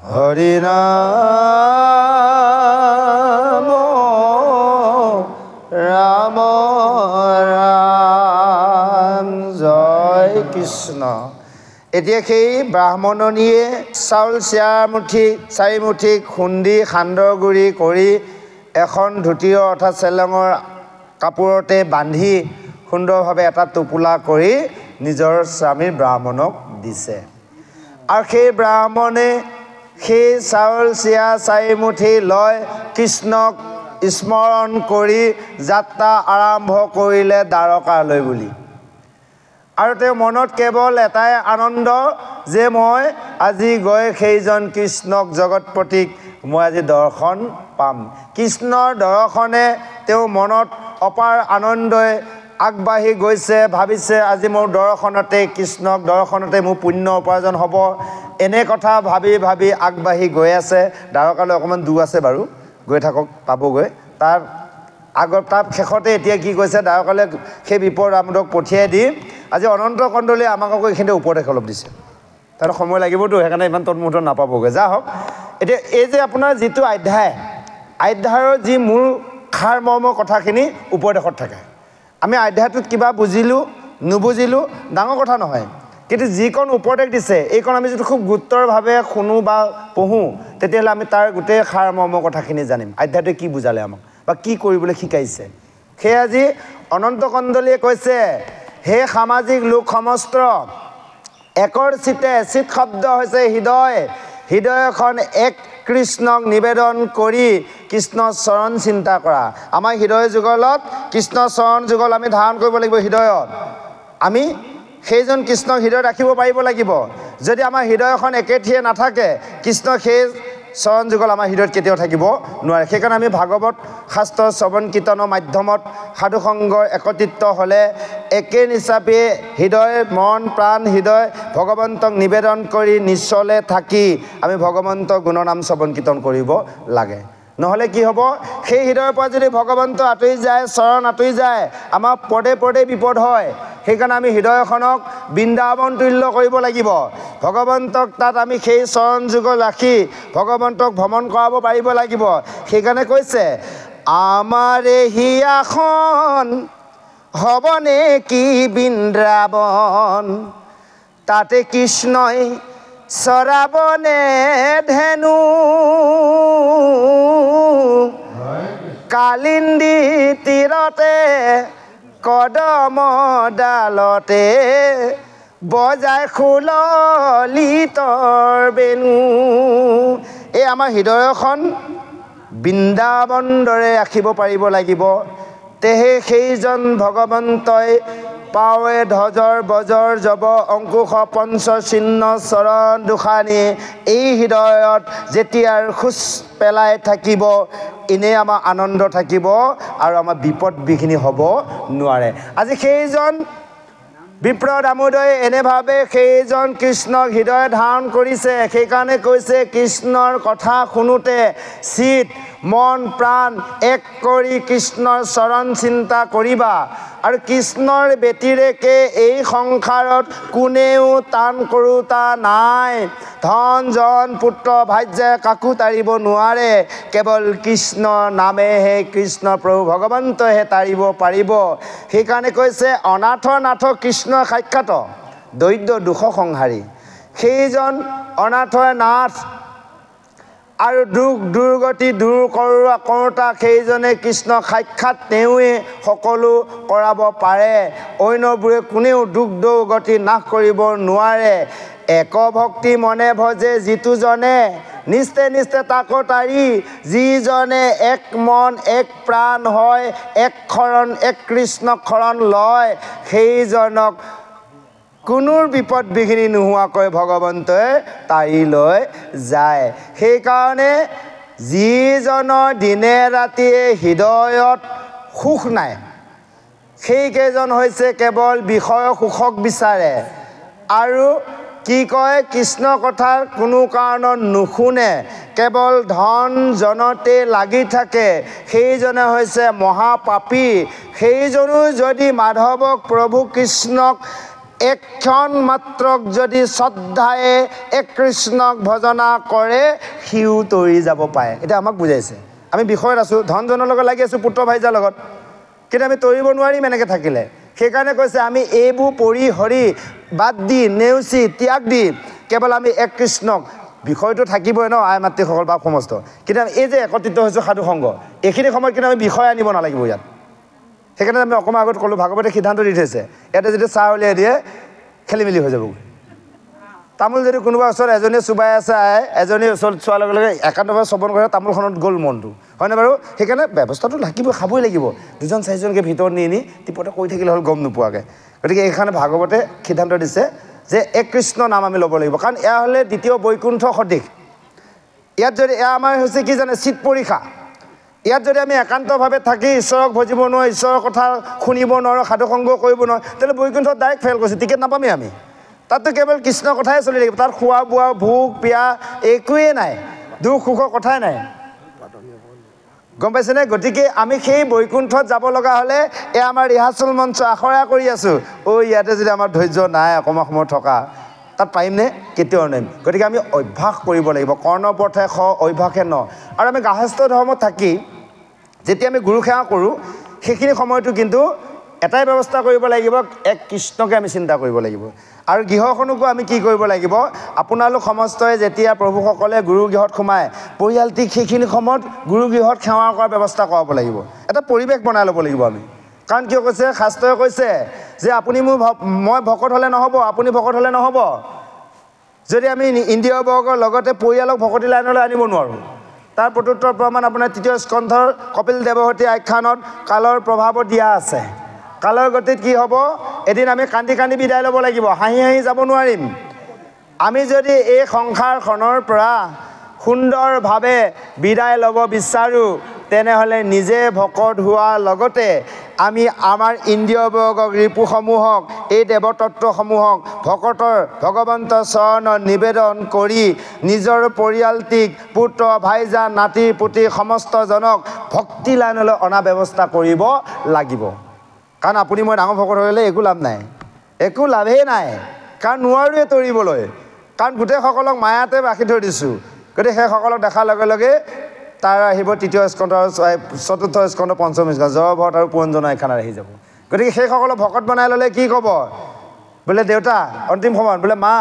হৰি ৰাম ৰাম ৰাম জয় কৃষ্ণ। এতিয়া সেই ব্ৰাহ্মণনীয়ে চাউল চাৰি মুঠি খুন্দি সান্দহ গুৰি কৰি এখন ধুতিৰ অৰ্থাৎ চেলেঙৰ কাপোৰতে বান্ধি সুন্দৰভাৱে এটা টোপোলা কৰি নিজৰ স্বামী ব্ৰাহ্মণক দিছে। আৰু সেই ব্ৰাহ্মণে সেই চাউল চিৰা চাৰি মুঠি লৈ কৃষ্ণক স্মৰণ কৰি যাত্ৰা আৰম্ভ কৰিলে দ্বাৰকালৈ বুলি। আৰু তেওঁ মনত কেৱল এটাই আনন্দ যে মই আজি গৈ সেইজন কৃষ্ণক জগতপতিক মই আজি দৰ্শন পাম। কৃষ্ণৰ দৰ্শনে তেওঁ মনত অপাৰ আনন্দই আগবাঢ়ি গৈছে, ভাবিছে আজি মোৰ দৰ্শনতে কৃষ্ণক দৰ্শনতে মোৰ পুণ্য উপাৰ্জন হ'ব। এনে কথা ভাবি ভাবি আগবাঢ়ি গৈ আছে। দ্বাৰকালৈ অকণমান দূৰ আছে বাৰু, গৈ থাকক পাবগৈ। তাৰ শেষতে এতিয়া কি কৈছে, দ্বাৰকালৈ সেই বিপদ আমোদক পঠিয়াই দি আজি অনন্ত কণ্ডলীয়ে আমাক আকৌ এইখিনিতে উপদেশ অলপ দিছে। তাৰ সময় লাগিবতো, সেইকাৰণে ইমান তৎমুহূৰ্তত নাপাবগৈ। যা হওক, এতিয়া এই যে আপোনাৰ যিটো অধ্যায়ৰ যি মূল সাৰ মৰ্মৰ কথাখিনি উপদেশত থাকে। আমি অধ্যায়টোত কিবা বুজিলোঁ নুবুজিলোঁ ডাঙৰ কথা নহয়, কিন্তু যিকণ উপদেশ দিছে এইকণ আমি যদি খুব গুৰুত্বৰভাৱে শুনো বা পঢ়োঁ তেতিয়াহ'লে আমি তাৰ গোটেই সাৰ মৰ্মৰ কথাখিনি জানিম। অধ্যায়টোৱে কি বুজালে আমাক বা কি কৰিবলৈ শিকাইছে। সেয়ে আজি অনন্ত কণ্ডলীয়ে কৈছে, হে সামাজিক লোক সমস্ত, একৰ চিতে, চিত শব্দ হৈছে হৃদয়, হৃদয়খন এক কৃষ্ণক নিবেদন কৰি কৃষ্ণৰ চৰণ চিন্তা কৰা। আমাৰ হৃদয় যুগলত কৃষ্ণৰ চৰণ যুগল আমি ধাৰণ কৰিব লাগিব হৃদয়ত। আমি সেইজন কৃষ্ণক হৃদয়ত ৰাখিব পাৰিব লাগিব। যদি আমাৰ হৃদয়খন একেঠিয়ে নাথাকে, কৃষ্ণ সেই চৰণ যুগল আমাৰ হৃদয়ত কেতিয়াও থাকিব নোৱাৰে সেইকাৰণে আমি ভাগৱত শাস্ত্ৰ শ্ৰৱণ কীৰ্তনৰ মাধ্যমত সাধু সংগৰ একত্ৰিত হ'লে একে নিচাপে হৃদয় মন প্ৰাণ হৃদয় ভগৱন্তক নিবেদন কৰি নিশ্চলে থাকি আমি ভগৱন্তৰ গুণনাম শ্ৰৱণ কীৰ্তন কৰিব লাগে নহ'লে কি হ'ব সেই হৃদয়ৰ পৰা যদি ভগৱন্ত আঁতৰি যায় চৰণ আঁতৰি যায় আমাৰ পদে পদে বিপদ হয় সেইকাৰণে আমি হৃদয়খনক বৃন্দাবন তুল্য কৰিব লাগিব ভগৱন্তক তাত আমি সেই চৰণ যুগল ৰাখি ভগৱন্তক ভ্ৰমণ কৰাব পাৰিব লাগিব সেইকাৰণে কৈছে আমাৰে হিয়াখন হ'বনে কি বৃন্দাবন তাতে কৃষ্ণই চৰাবনে ধেনু কালিন্দী তীৰতে কদম ডালতে বজাই খুললিতৰ বেনু এই আমাৰ হৃদয়খন বৃন্দাবন দৰে ৰাখিব পাৰিব লাগিব তেহে সেইজন ভগৱন্তই পাৱে ধ্বজৰ বজৰ জব অংকুশ পঞ্চ চিহ্ন চৰণ দুখানি এই হৃদয়ত যেতিয়াৰ খোজ পেলাই থাকিব এনেই আমাৰ আনন্দ থাকিব আৰু আমাৰ বিপদ বিঘিনি হ'ব নোৱাৰে আজি সেইজন বিপ্ৰ দামোদৰে এনেভাৱে সেইজন কৃষ্ণক হৃদয় ধাৰণ কৰিছে সেইকাৰণে কৈছে কৃষ্ণৰ কথা শুনোতে চিত মন প্ৰাণ এক কৰি কৃষ্ণৰ চৰণ চিন্তা কৰিবা আৰু কৃষ্ণৰ ব্যতিৰেকে এই সংসাৰত কোনেও টান কৰোতা নাই ধন জন পুত্ৰ ভাৰ্যে কাকো তাৰিব নোৱাৰে কেৱল কৃষ্ণ নামেহে কৃষ্ণ প্ৰভু ভগৱন্তহে তাৰিব পাৰিব সেইকাৰণে কৈছে অনাথৰ নাথ কৃষ্ণ সাক্ষাৎ দৰিদ্ৰ দুখ সংহাৰী সেইজন অনাথৰ নাথ আৰু দুখ দুৰ্গতি দূৰ কৰোঁতা সেইজনে কৃষ্ণ সাক্ষাৎ তেওঁৱে সকলো কৰাব পাৰে অন্যবোৰে কোনেও দুখ দুৰ্গতি নাশ কৰিব নোৱাৰে এক ভক্তি মনে ভজে যিটোজনে নিস্তে নিস্তে তাকো তাৰি যিজনে এক মন এক প্ৰাণ হয় এক শৰণ এক কৃষ্ণ শৰণ লয় সেইজনক কোনো বিপদ বিঘিনি নোহোৱাকৈ ভগৱন্তই তাৰি লৈ যায় সেইকাৰণে যিজনৰ দিনে ৰাতিয়ে হৃদয়ত সুখ নাই সেইকেইজন হৈছে কেৱল বিষয় সুখক বিচাৰে আৰু কি কয় কৃষ্ণ কথা কোনো কাৰণত নুশুনে কেৱল ধন জনতে লাগি থাকে সেইজনে হৈছে মহাপাপী সেইজনো যদি মাধৱক প্ৰভু কৃষ্ণক এক ক্ষণ মাত্ৰক যদি শ্ৰদ্ধায়ে এক কৃষ্ণক ভজনা কৰে সিও তৰি যাব পাৰে এতিয়া আমাক বুজাইছে আমি বিষয়ত আছোঁ ধন জনৰ লগত লাগি আছোঁ পুত্ৰ ভাইজাৰ লগত কিন্তু আমি তৰিব নোৱাৰিম এনেকৈ থাকিলে সেইকাৰণে কৈছে আমি এইবোৰ পৰি হৰি বাদ দি নেওচি ত্যাগ দি কেৱল আমি এক কৃষ্ণক বিষয়টো থাকিবই ন আই মাতৃসকল বা সমস্ত কিন্তু এই যে একত্ৰিত হৈছোঁ সাধু সংগ এইখিনি সময়ত কিন্তু আমি বিষয় আনিব নালাগিব ইয়াত সেইকাৰণে আমি অকণমান আগত ক'লোঁ ভাগৱতে সিদ্ধান্ত দি থৈছে ইয়াতে যদি চাহ উলিয়াই দিয়ে খেলি মেলি হৈ যাবগৈ তামোল যদি কোনোবা ওচৰত এজনীয়ে চুবাই আছে আই এজনীয়ে ওচৰত চোৱাৰ লগে লগে একান্তভাৱে শ্ৰৱণ কৰে তামোলখনত গ'ল মনটো হয়নে বাৰু সেইকাৰণে ব্যৱস্থাটো লাগিবই খাবই লাগিব দুজন চাৰিজনকৈ ভিতৰত নি নি টিপতে কৈ থাকিলে হ'ল গম নোপোৱাকৈ গতিকে এইকাৰণে ভাগৱতে সিদ্ধান্ত দিছে যে এক কৃষ্ণ নাম আমি ল'ব লাগিব কাৰণ এয়া হ'লে দ্বিতীয় বৈকুণ্ঠ সদৃশ ইয়াত যদি এয়া আমাৰ হৈছে কি জানে চিত পৰীক্ষা ইয়াত যদি আমি একান্তভাৱে থাকি ঈশ্বৰক ভজিব নোৱাৰোঁ ঈশ্বৰৰ কথা শুনিব নোৱাৰোঁ সাধু সংগ কৰিব নোৱাৰোঁ তেতিয়াহ'লে বৈকুণ্ঠত ডাইৰেক্ট ফেইল কৰিছে টিকেট নাপামেই আমি তাততো কেৱল কৃষ্ণৰ কথাই চলি থাকিব তাত খোৱা বোৱা ভোক পিয়াহ একোৱেই নাই দুখ সুখৰ কথাই নাই গম পাইছেনে গতিকে আমি সেই বৈকুণ্ঠত যাব লগা হ'লে এয়া আমাৰ ৰিহাৰ্চেল মঞ্চ আখৰা কৰি আছোঁ ইয়াতে যদি আমাৰ ধৈৰ্য নাই অকণমান সময় থকা তাত পাৰিমনে কেতিয়াও নোৱাৰিম গতিকে আমি অভ্যাস কৰিব লাগিব কৰ্ণপথে স অভ্যাসে ন আৰু আমি গাৰ্হস্থ্য ধৰ্মত থাকি যেতিয়া আমি গুৰু সেৱা কৰোঁ সেইখিনি সময়তো কিন্তু এটাই ব্যৱস্থা কৰিব লাগিব এক কৃষ্ণকে আমি চিন্তা কৰিব লাগিব আৰু গৃহখনকো আমি কি কৰিব লাগিব আপোনালোক সমস্তই যেতিয়া প্ৰভুসকলে গুৰু গৃহত সোমায় পৰিয়ালটিক সেইখিনি সময়ত গুৰু গৃহত সেৱা কৰাৰ ব্যৱস্থা কৰাব লাগিব এটা পৰিৱেশ বনাই ল'ব লাগিব আমি কাৰণ কিয় কৈছে শাস্ত্ৰই কৈছে যে আপুনি মই ভকত হ'লে নহ'ব আপুনি ভকত হ'লে নহ'ব যদি আমি ইন্দ্ৰিয় বৰ্গৰ লগতে পৰিয়ালক ভকতি লাইনলৈ আনিব নোৱাৰোঁ তাৰ প্ৰত্যুত্তৰ প্ৰমাণ আপোনাৰ তৃতীয় স্কন্ধৰ কপিল দেৱহতী আখ্যানত কালৰ প্ৰভাৱত দিয়া আছে কালৰ গতিত কি হ'ব এদিন আমি কান্দি কান্দি বিদায় ল'ব লাগিব হাঁহি হাঁহি যাব নোৱাৰিম আমি যদি এই সংসাৰখনৰ পৰা সুন্দৰভাৱে বিদায় ল'ব বিচাৰোঁ তেনেহ'লে নিজে ভকত হোৱাৰ লগতে আমি আমাৰ ইন্দ্ৰিয়বৰ্গক ৰিপুসমূহক এই দেৱতত্ত্বসমূহক ভগৱন্তৰ চৰণত নিবেদন কৰি নিজৰ পৰিয়ালটিক পুত্ৰ ভাইজা নাতিৰ পুতি সমস্তজনক ভক্তি লাইনলৈ অনা ব্যৱস্থা কৰিব লাগিব কাৰণ আপুনি মই ডাঙৰ ভকত হ'লে একো লাভ নাই একো লাভেই নাই কাৰণ নোৱাৰোৱে তৰিবলৈ কাৰণ গোটেইসকলক মায়াতে ৰাখি থৈ দিছোঁ গতিকে সেইসকলক দেখাৰ লগে লগে তাৰ আহিব তৃতীয় স্কন্ধ আৰু চতুৰ্থ স্কন্ধ পঞ্চম স্কন্ধ জয়ভৰত আৰু পুৰঞ্জনা এইখানাত আহি যাব গতিকে সেইসকলক ভকত বনাই ল'লে কি ক'ব বোলে দেউতা অন্তিম সময়ত বোলে মা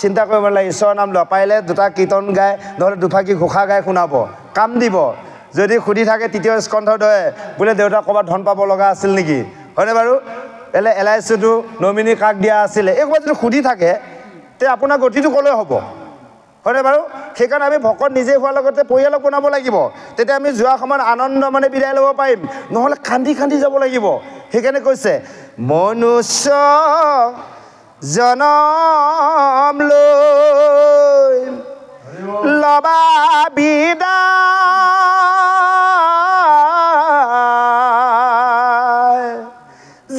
চিন্তা কৰিব নালাগে ঈশ্বৰৰ নাম লোৱা পাৰিলে দুটা কীৰ্তন গাই নহ'লে দুফাকি ঘোষা গাই শুনাব কাম দিব যদি সুধি থাকে তৃতীয় স্কন্ধৰ দৰে বোলে দেউতা ক'ৰবাত ধন পাব লগা আছিল নেকি হয়নে বাৰু LICটো নমিনী কাক দিয়া আছিলে এই ক'ৰবাত যদি সুধি থাকে তে আপোনাৰ গতিটো ক'লৈ হ'ব হয়নে বাৰু সেইকাৰণে আমি ভকত নিজে হোৱাৰ লগতে পৰিয়ালক বনাব লাগিব তেতিয়া আমি যোৱা সময়ত আনন্দ মানে বিদায় ল'ব পাৰিম নহ'লে কান্দি কান্দি যাব লাগিব সেইকাৰণে কৈছে মনুষ্য জনম লৈ লবা বিদায়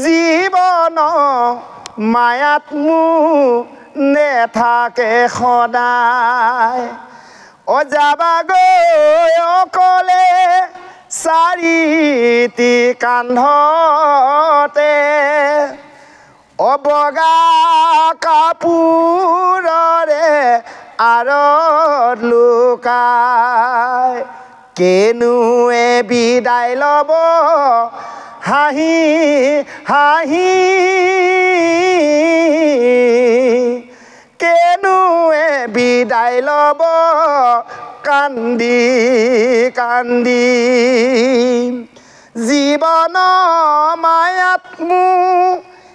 জীৱন মায়াত নেথাকে সদায় অযাবাগৈ অকলে চাৰিটি কান্ধতে অবগা কাপোৰৰে আঁৰত লুকাই কেনুৱে বিদায় ল'ব হাঁহি হাঁহি কেনুৱে বিদায় ল'ব কান্দি কান্দি জীৱন মায়াত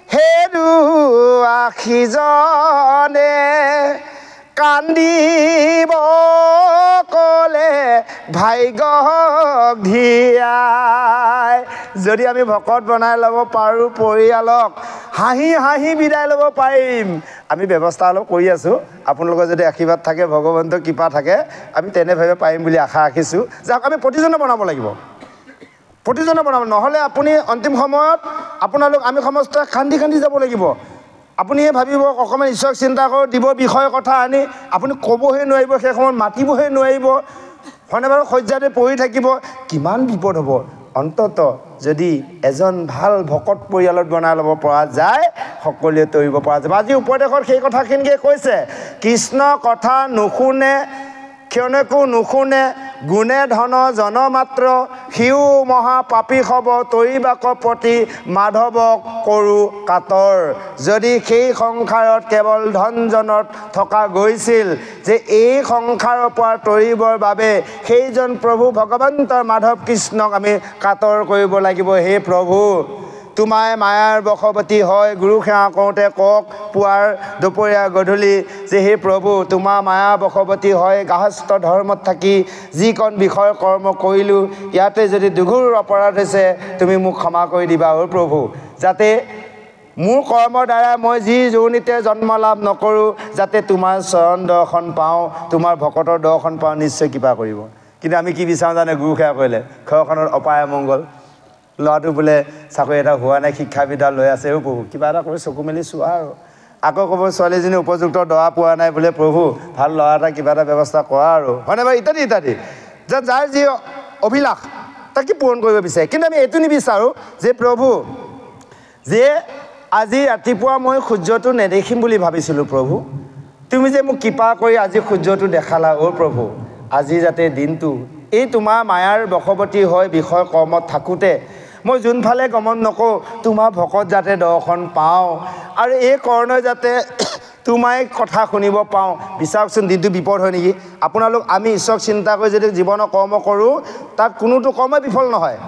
হেৰুৱা সিজনে কান্দিব ক'লে ভাগ্যক ধিয়াই যদি আমি ভকত বনাই ল'ব পাৰোঁ পৰিয়ালক হাঁহি হাঁহি বিদায় ল'ব পাৰিম আমি ব্যৱস্থা অলপ কৰি আছোঁ আপোনালোকৰ যদি আশীৰ্বাদ থাকে ভগৱন্তৰ কৃপা থাকে আমি তেনেভাৱে পাৰিম বুলি আশা ৰাখিছোঁ যাক আমি প্ৰতিজনে বনাব লাগিব প্ৰতিজনে বনাব নহ'লে আপুনি অন্তিম সময়ত আপোনালোক আমি সমস্ত কান্দি কান্দি যাব লাগিব আপুনিহে ভাবিব অকণমান ঈশ্বৰক চিন্তা কৰোঁ দিব বিষয়ৰ কথা আনি আপুনি ক'বহে নোৱাৰিব সেই সময়ত মাতিবহে নোৱাৰিব হয়নে বাৰু শয্যাতে পৰি থাকিব কিমান বিপদ হ'ব অন্তত যদি এজন ভাল ভকত পৰিয়ালত বনাই ল'ব পৰা যায় সকলোৱে তৰিব পৰা যাব আজি উপদেশত সেই কথাখিনিকে কৈছে কৃষ্ণ কথা নুশুনে ক্ষণকো নুশুনে গুণে ধন জনমাত্ৰ সিও মহা পাপী হ'ব তৰিবাক প্ৰতি মাধৱক কৰোঁ কাতৰ যদি সেই সংসাৰত কেৱল ধনজনত থকা গৈছিল যে এই সংসাৰৰ পৰা তৰিবৰ বাবে সেইজন প্ৰভু ভগৱন্তৰ মাধৱ কৃষ্ণক আমি কাতৰ কৰিব লাগিব হে প্ৰভু তোমাৰ মায়াৰ বশৱতী হয় গুৰু সেৱা কৰোঁতে কওক পুৱাৰ দুপৰীয়া গধূলি যে হে প্ৰভু তোমাৰ মায়া বশৱতী হয় গাহস্থ ধৰ্মত থাকি যিকণ বিষয় কৰ্ম কৰিলোঁ ইয়াতে যদি দুঘোৰ অপৰাধ হৈছে তুমি মোক ক্ষমা কৰি দিবা অ' প্ৰভু যাতে মোৰ কৰ্মৰ দ্বাৰা মই যি যৌনিতে জন্ম লাভ নকৰোঁ যাতে তোমাৰ চৰণ দৰ্শন পাওঁ তোমাৰ ভকতৰ দৰ্শন পাওঁ নিশ্চয় কৃপা কৰিব কিন্তু আমি কি বিচাৰোঁ জানে গুৰু সেৱা কৰিলে ঘৰখনত অপায় মংগল ল'ৰাটো বোলে চাকৰি এটা হোৱা নাই শিক্ষাবিদ্যা লৈ আছে অ' প্ৰভু কিবা এটা কৰি চকু মেলি চোৱা আৰু আকৌ ক'ব ছোৱালীজনী উপযুক্ত দৰা পোৱা নাই বোলে প্ৰভু ভাল ল'ৰা এটা কিবা এটা ব্যৱস্থা কৰা আৰু হয়নে বাৰু ইত্যাদি ইত্যাদি যাৰ যি অভিলাষ তাকে পূৰণ কৰিব বিচাৰে কিন্তু আমি এইটো নিবিচাৰোঁ যে প্ৰভু যে আজি ৰাতিপুৱা মই সূৰ্যটো নেদেখিম বুলি ভাবিছিলোঁ প্ৰভু তুমি যে মোক কৃপা কৰি আজি সূৰ্যটো দেখালা অ' প্ৰভু আজি যাতে দিনটো এই তোমাৰ মায়াৰ বশৱতী হৈ বিষয় কৰ্মত থাকোঁতে মই যোনফালে গমন নকৰোঁ তোমাৰ ভকত যাতে দৰ্শন পাওঁ আৰু এই কৰ্ণই যাতে তোমাই কথা শুনিব পাওঁ বিচাৰকচোন দিনটো বিপদ হয় নেকি আপোনালোক আমি ঈশ্বৰক চিন্তা কৰি যদি জীৱনৰ কৰ্ম কৰোঁ তাত কোনোটো কৰ্মই বিফল নহয়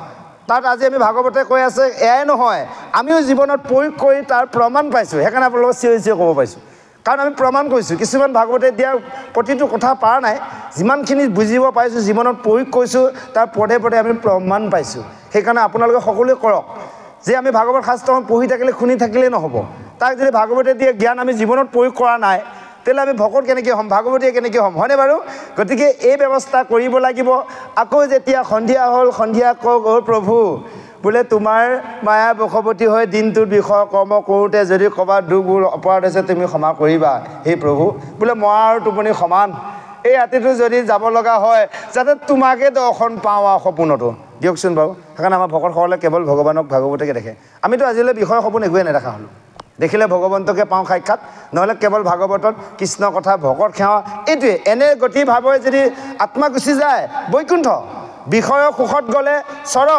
তাত আজি আমি ভাগৱতে কৈ আছে এয়াই নহয় আমিও জীৱনত প্ৰয়োগ কৰি তাৰ প্ৰমাণ পাইছোঁ সেইকাৰণে আপোনালোকক চিঞৰি চিঞৰি ক'ব পাইছোঁ কাৰণ আমি প্ৰমাণ কৰিছোঁ কিছুমান ভাগৱতে দিয়া প্ৰতিটো কথা পৰা নাই যিমানখিনি বুজিব পাৰিছোঁ জীৱনত প্ৰয়োগ কৰিছোঁ তাৰ পদে পদে আমি প্ৰমাণ পাইছোঁ সেইকাৰণে আপোনালোকে সকলোৱে কৰক যে আমি ভাগৱত শাস্ত্ৰখন পঢ়ি থাকিলে শুনি থাকিলেই নহ'ব তাক যদি ভাগৱতে দিয়ে জ্ঞান আমি জীৱনত প্ৰয়োগ কৰা নাই তেতিয়াহ'লে আমি ভকত কেনেকৈ হ'ম, ভাগৱতীয়ে কেনেকৈ হ'ম, হয়নে বাৰু? গতিকে এই ব্যৱস্থা কৰিব লাগিব। আকৌ যেতিয়া সন্ধিয়া হ'ল, সন্ধিয়া কওক, অ' প্ৰভু বোলে তোমাৰ মায়া বশৱতী হৈ দিনটোৰ বিষয় কৰ্ম কৰোঁতে যদি ক'ৰবাত দুখবোৰ অপৰাধ হৈছে তুমি ক্ষমা কৰিবা হে প্ৰভু। বোলে মই আৰু টোপনি সমান, এই ৰাতিটো যদি যাব লগা হয় যাতে তোমাকে দৰ্শন পাওঁ আৰু সপোনতো, দিয়কচোন বাৰু। সেইকাৰণে আমাৰ ভকতসকলে কেৱল ভগৱানক ভাগৱতকে দেখে। আমিতো আজিলৈ বিষয় সপোন একোৱে নেদেখা হ'লোঁ। দেখিলে ভগৱন্তকে পাওঁ সাক্ষাৎ, নহ'লে কেৱল ভাগৱতত কৃষ্ণ কথা, ভকত সেৱা, এইটোৱে। এনে গতি ভাৱে যদি আত্মা গুচি যায় বৈকুণ্ঠ, বিষয়ৰ সুখত গ'লে স্বৰ্গ,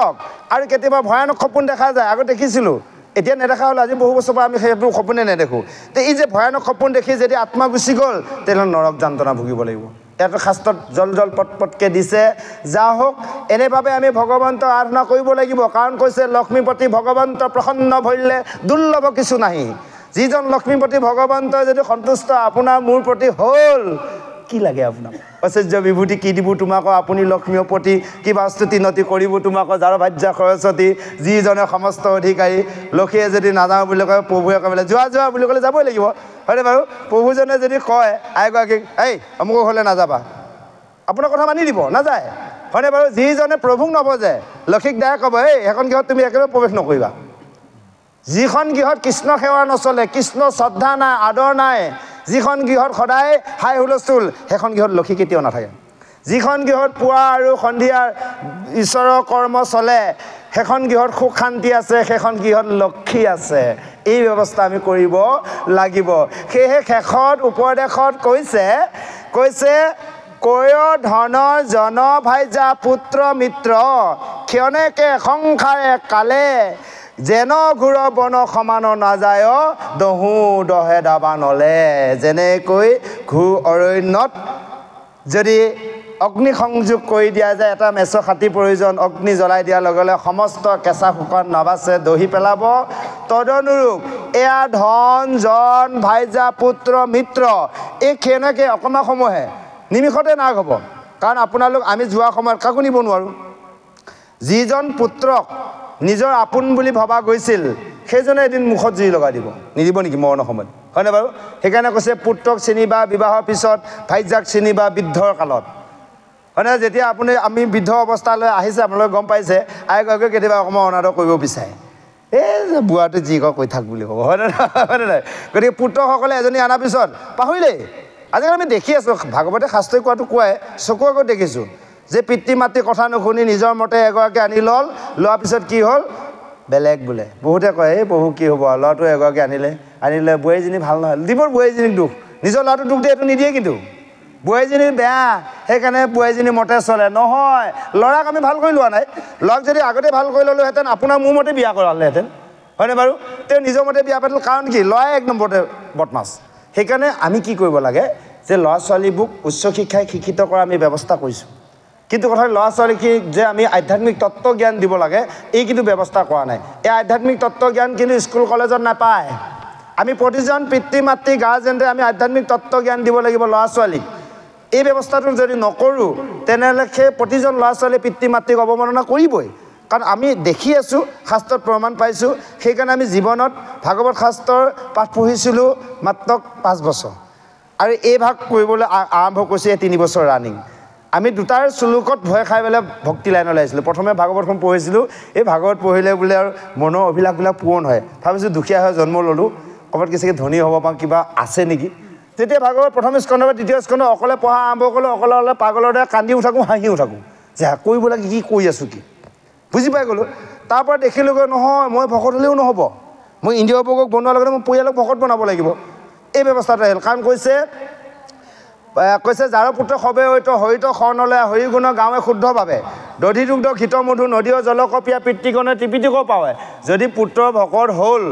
আৰু কেতিয়াবা ভয়ানক সপোন দেখা যায়। আগত দেখিছিলোঁ, এতিয়া নেদেখা হ'ল, আজি বহু বছৰ পৰা আমি সেইবোৰ সপোনে নেদেখোঁ। তে এই যে ভয়ানক সপোন দেখি যদি আত্মা গুচি গ'ল তেনেহ'লে নৰক যান্ত্ৰণা ভুগিব লাগিব। ইয়াত শাস্ত্ৰত জল পটপটকৈ দিছে। যা হওক, এনেভাৱে আমি ভগৱন্তৰ আৰাধনা কৰিব লাগিব। কাৰণ কৈছে লক্ষ্মীপতি ভগৱন্ত প্ৰসন্ন ভৰিলে দুৰ্লভ কিছু নাহি। যিজন লক্ষ্মীপতি ভগৱন্তই যদি সন্তুষ্ট আপোনাৰ মোৰ প্ৰতি হ'ল, কি লাগে আপোনাক? ঐশ্বৰ্য বিভূতি কি দিব তোমাক, আপুনি লক্ষ্মীৰ প্ৰতি কিবা স্তুতি নতি কৰিব তোমাক, যাৰ ভাজ্যা সৰস্বতী, যিজনে সমস্ত অধিকাৰী। লক্ষীয়ে যদি নাযাওঁ বুলি কয়, প্ৰভুৱে কয় বোলে যোৱা যোৱা বুলি ক'লে যাবই লাগিব, হয়নে বাৰু? প্ৰভুজনে যদি কয় আইগৰাকীক এই অমুক হ'লে নাযাবা, আপোনাৰ কথা মানি দিব, নাযায়, হয়নে বাৰু? যিজনে প্ৰভুক নবজে লক্ষীক দায় ক'ব এই সেইখন গৃহত তুমি একেবাৰে প্ৰৱেশ নকৰিবা। যিখন গৃহত কৃষ্ণ সেৱা নচলে, কৃষ্ণ শ্ৰদ্ধা নাই, আদৰ নাই, যিখন গৃহত সদায় হাই হুলস্থুল, সেইখন গৃহত লক্ষী কেতিয়াও নাথাকে। যিখন গৃহত পুৱা আৰু সন্ধিয়াৰ ঈশ্বৰৰ কৰ্ম চলে, সেইখন গৃহত সুখ শান্তি আছে, সেইখন গৃহত লক্ষী আছে। এই ব্যৱস্থা আমি কৰিব লাগিব। সেয়েহে শেষত উপদেশত কৈছে কয় ধনৰ জন ভাইজা পুত্ৰ মিত্ৰ, ক্ষণেকে সংসাৰে কালে, যেন ঘূৰ বন সমান নাযায় দহো দহে দাবা নলে। যেনেকৈ ঘূৰ অৰণ্যত যদি অগ্নি সংযোগ কৰি দিয়া যায়, এটা মেচ খাতি প্ৰয়োজন, অগ্নি জ্বলাই দিয়াৰ লগে লগে সমস্ত কেঁচা শুকান নাবাচে দহি পেলাব, তদনুৰূপ এয়া ধন জন ভাইজা পুত্ৰ মিত্ৰ, এই ক্ষণেকে অকণমান সময়হে নিমিষতে নাগ হ'ব। কাৰণ আপোনালোক আমি যোৱা সময়ত কাকো নিব নোৱাৰোঁ। যিজন পুত্ৰক নিজৰ আপোন বুলি ভবা গৈছিল, সেইজনে এদিন মুখত জুই লগাই দিব, নিদিব নেকি মৰণৰ সময়ত, হয়নে বাৰু? সেইকাৰণে কৈছে পুত্ৰক চিনিবা বিবাহৰ পিছত, ভাইজাক চিনিবা বৃদ্ধৰ কালত, হয়নে? যেতিয়া আমি বৃদ্ধ অৱস্থালৈ আহিছে, আপোনালোকে গম পাইছে, আইগৰাকীয়ে কেতিয়াবা অকণমান অনাদৰ কৰিব বিচাৰে, এই বুঢ়াটো যি কয় কৈ থাক বুলি ক'ব, হয়নে নহয়? গতিকে পুত্ৰসকলে এজনী অনাৰ পিছত পাহৰিলেই। আজিকালি আমি দেখি আছোঁ, ভাগৱতে শাস্ত্ৰই কোৱাটো কোৱাই চকু আগত দেখিছোঁ যে পিতৃ মাতৃৰ কথা নুশুনি নিজৰ মতে এগৰাকী আনি লোৱাৰ পিছত কি হ'ল, বেলেগ বোলে। বহুতে কয় এই প্ৰভু কি হ'ব, ল'ৰাটো এগৰাকী আনিলে বোৱাৰীজনী ভাল নহয়, দিব বোৱাৰীজনীক দুখ, নিজৰ ল'ৰাটো দুখ দিয়ে, এইটো নিদিয়ে। কিন্তু বোৱাৰীজনী বেয়া, সেইকাৰণে বোৱাৰীজনী মতে চলে। নহয়, ল'ৰাক আমি ভাল কৰি লোৱা নাই। ল'ৰাক যদি আগতে ভাল কৰি ল'লোহেঁতেন আপোনাৰ মোৰ মতে বিয়া কৰালেহেঁতেন, হয়নে বাৰু? তেওঁ নিজৰ মতে বিয়া পাতিল, কাৰণ কি ল'ৰাই এক নম্বৰতে বদমাছ। সেইকাৰণে আমি কি কৰিব লাগে যে ল'ৰা ছোৱালীবোৰক উচ্চ শিক্ষাই শিক্ষিত কৰা আমি ব্যৱস্থা কৰিছোঁ, কিন্তু কথা ল'ৰা ছোৱালীক যে আমি আধ্যাত্মিক তত্ত্ব জ্ঞান দিব লাগে এই কিন্তু ব্যৱস্থা কৰা নাই। এই আধ্যাত্মিক তত্ত্ব জ্ঞান কিন্তু স্কুল কলেজত নাপায়। আমি প্ৰতিজন পিতৃ মাতৃ গাৰ্জেনে আমি আধ্যাত্মিক তত্ত্ব জ্ঞান দিব লাগিব ল'ৰা ছোৱালীক। এই ব্যৱস্থাটো যদি নকৰোঁ তেনেহ'লে সেই প্ৰতিজন ল'ৰা ছোৱালীয়ে পিতৃ মাতৃক অৱমাননা কৰিবই। কাৰণ আমি দেখি আছোঁ, শাস্ত্ৰত প্ৰমাণ পাইছোঁ। সেইকাৰণে আমি জীৱনত ভাগৱত শাস্ত্ৰৰ পাঠ পঢ়িছিলোঁ মাত্ৰ 5 বছৰ, আৰু এই ভাগ কৰিবলৈ আৰম্ভ কৰিছোঁ 3 বছৰ ৰানিং। আমি দুটাৰ চুলুকত ভয় খাই পেলাই ভক্তি লাইনলৈ আহিছিলোঁ। প্ৰথমে ভাগৱতখন পঢ়িছিলোঁ, এই ভাগৱত পঢ়িলে বোলে আৰু মনৰ অভিলাষবিলাক পূৰণ হয়। ভাবিছোঁ দুখীয়া হৈ জন্ম ল'লোঁ, ক'ৰবাত কিছুকে ধনী হ'ব পাৰোঁ, কিবা আছে নেকি। যেতিয়া ভাগৱত প্ৰথম স্কন্ধ বা দ্বিতীয় স্কন্ধ অকলে পঢ়া আৰম্ভ কৰিলোঁ, অকলে পাগলৰ দৰে কান্দিও থাকোঁ, হাঁহিও থাকোঁ যে কৰিব লাগে কি কৰি আছোঁ, কি বুজি পাই গ'লোঁ। তাৰপৰা দেখিলোঁগৈ নহয় মই ভকত হ'লেও নহ'ব, মই ইন্দ্ৰিয় ভোগক বনোৱাৰ লগতে মই পৰিয়ালক ভকত বনাব লাগিব। এই ব্যৱস্থাটো আহিল। কাৰণ কৈছে যাৰ পুত্ৰ সবে হৰিত শৰণলৈ হৰি গুণ গাঁৱে শুদ্ধভাৱে, দধি দুগ্ধ ঘিত মধু নদীয় জলকপিয়া পিতৃগণে ত্ৰিপিটিক পাৱে। যদি পুত্ৰ ভকত হ'ল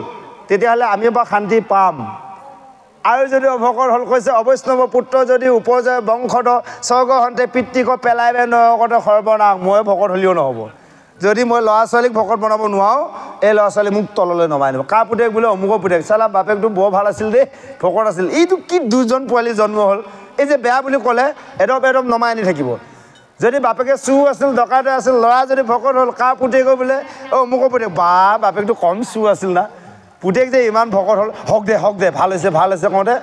তেতিয়াহ'লে আমি বা শান্তি পাম। আৰু যদি অভকত হ'ল কৈছে অবৈষ্ণৱ পুত্ৰ যদি উপজয় বংশত স্বৰ্গহন্তে পিতৃক পেলাইবে নৰকতে সৰ্বনাশ। মই ভকত হ'লেও নহ'ব, যদি মই ল'ৰা ছোৱালীক ভকত বনাব নোৱাৰোঁ, এই ল'ৰা ছোৱালী মোক তললৈ নমাই নিব। কাৰ পুতেক বোলে অমুকৰ পুতেক, চালা বাপেকটো বৰ ভাল আছিল দেই, ভকত আছিল, এইটো কি 2জন পোৱালি জন্ম হ'ল, এই যে বেয়া বুলি ক'লে এডপ নমাই আনি থাকিব। যদি বাপেকে চুৰ আছিল, ডকাইতে আছিল, ল'ৰা যদি ভকত হ'ল, কাৰ পুতেক বোলে অমুকৰ পুতেক, বাপেকটো কম চুৰ আছিল না, পুতেক যে ইমান ভকত হ'ল হওক দে ভাল হৈছে কওঁতে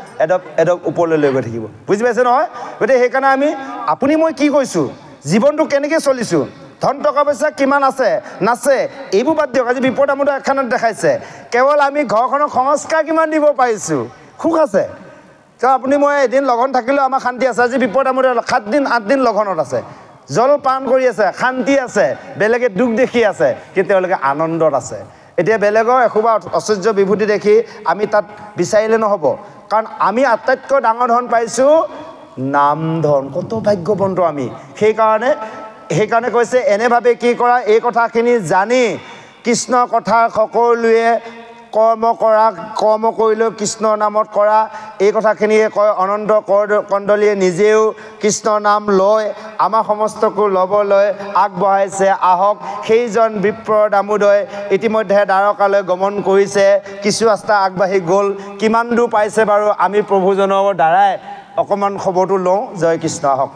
এডপ ওপৰলৈ লৈ গৈ থাকিব বুজি পাইছে নহয় গতিকে সেইকাৰণে আমি আপুনি মই কি কৈছোঁ জীৱনটো কেনেকৈ চলিছোঁ ধন টকা পইচা কিমান আছে নাছে এইবোৰ বাদ দিয়ক আজি বিপদ আমোদ এখনত দেখাইছে কেৱল আমি ঘৰখনৰ সংস্কাৰ কিমান দিব পাৰিছোঁ সুখ আছে কাৰণ আপুনি মই এদিন লগন থাকিলেও আমাৰ শান্তি আছে আজি বিপদ আমোদ 7 দিন 8 দিন লগনত আছে জল পান কৰি আছে শান্তি আছে বেলেগে দুখ দেখি আছে কিন্তু তেওঁলোকে আনন্দত আছে এতিয়া বেলেগৰ এসোবা ঐশ্বৰ্য বিভূতি দেখি আমি তাত বিচাৰিলে নহ'ব কাৰণ আমি আটাইতকৈ ডাঙৰ ধন পাইছোঁ নাম ধন কত ভাগ্যৱন্ত আমি সেইকাৰণে কৈছে এনেভাৱে কি কৰা এই কথাখিনি জানি কৃষ্ণৰ কথা সকলোৱে কৰ্ম কৰিলেও কৃষ্ণৰ নামত কৰা এই কথাখিনিয়ে কয় অনন্ত কণ্ডলীয়ে নিজেও কৃষ্ণৰ নাম লয় আমাৰ সমস্তকো ল'বলৈ আগবঢ়াইছে আহক সেইজন বিপ্ৰ দামোদৰ ইতিমধ্যে দ্বাৰকালৈ গমন কৰিছে কিছু ৰাস্তা আগবাঢ়ি গ'ল কিমান দূৰ পাইছে বাৰু আমি প্ৰভুজনৰ দ্বাৰাই অকণমান খবৰটো লওঁ জয় কৃষ্ণ আহক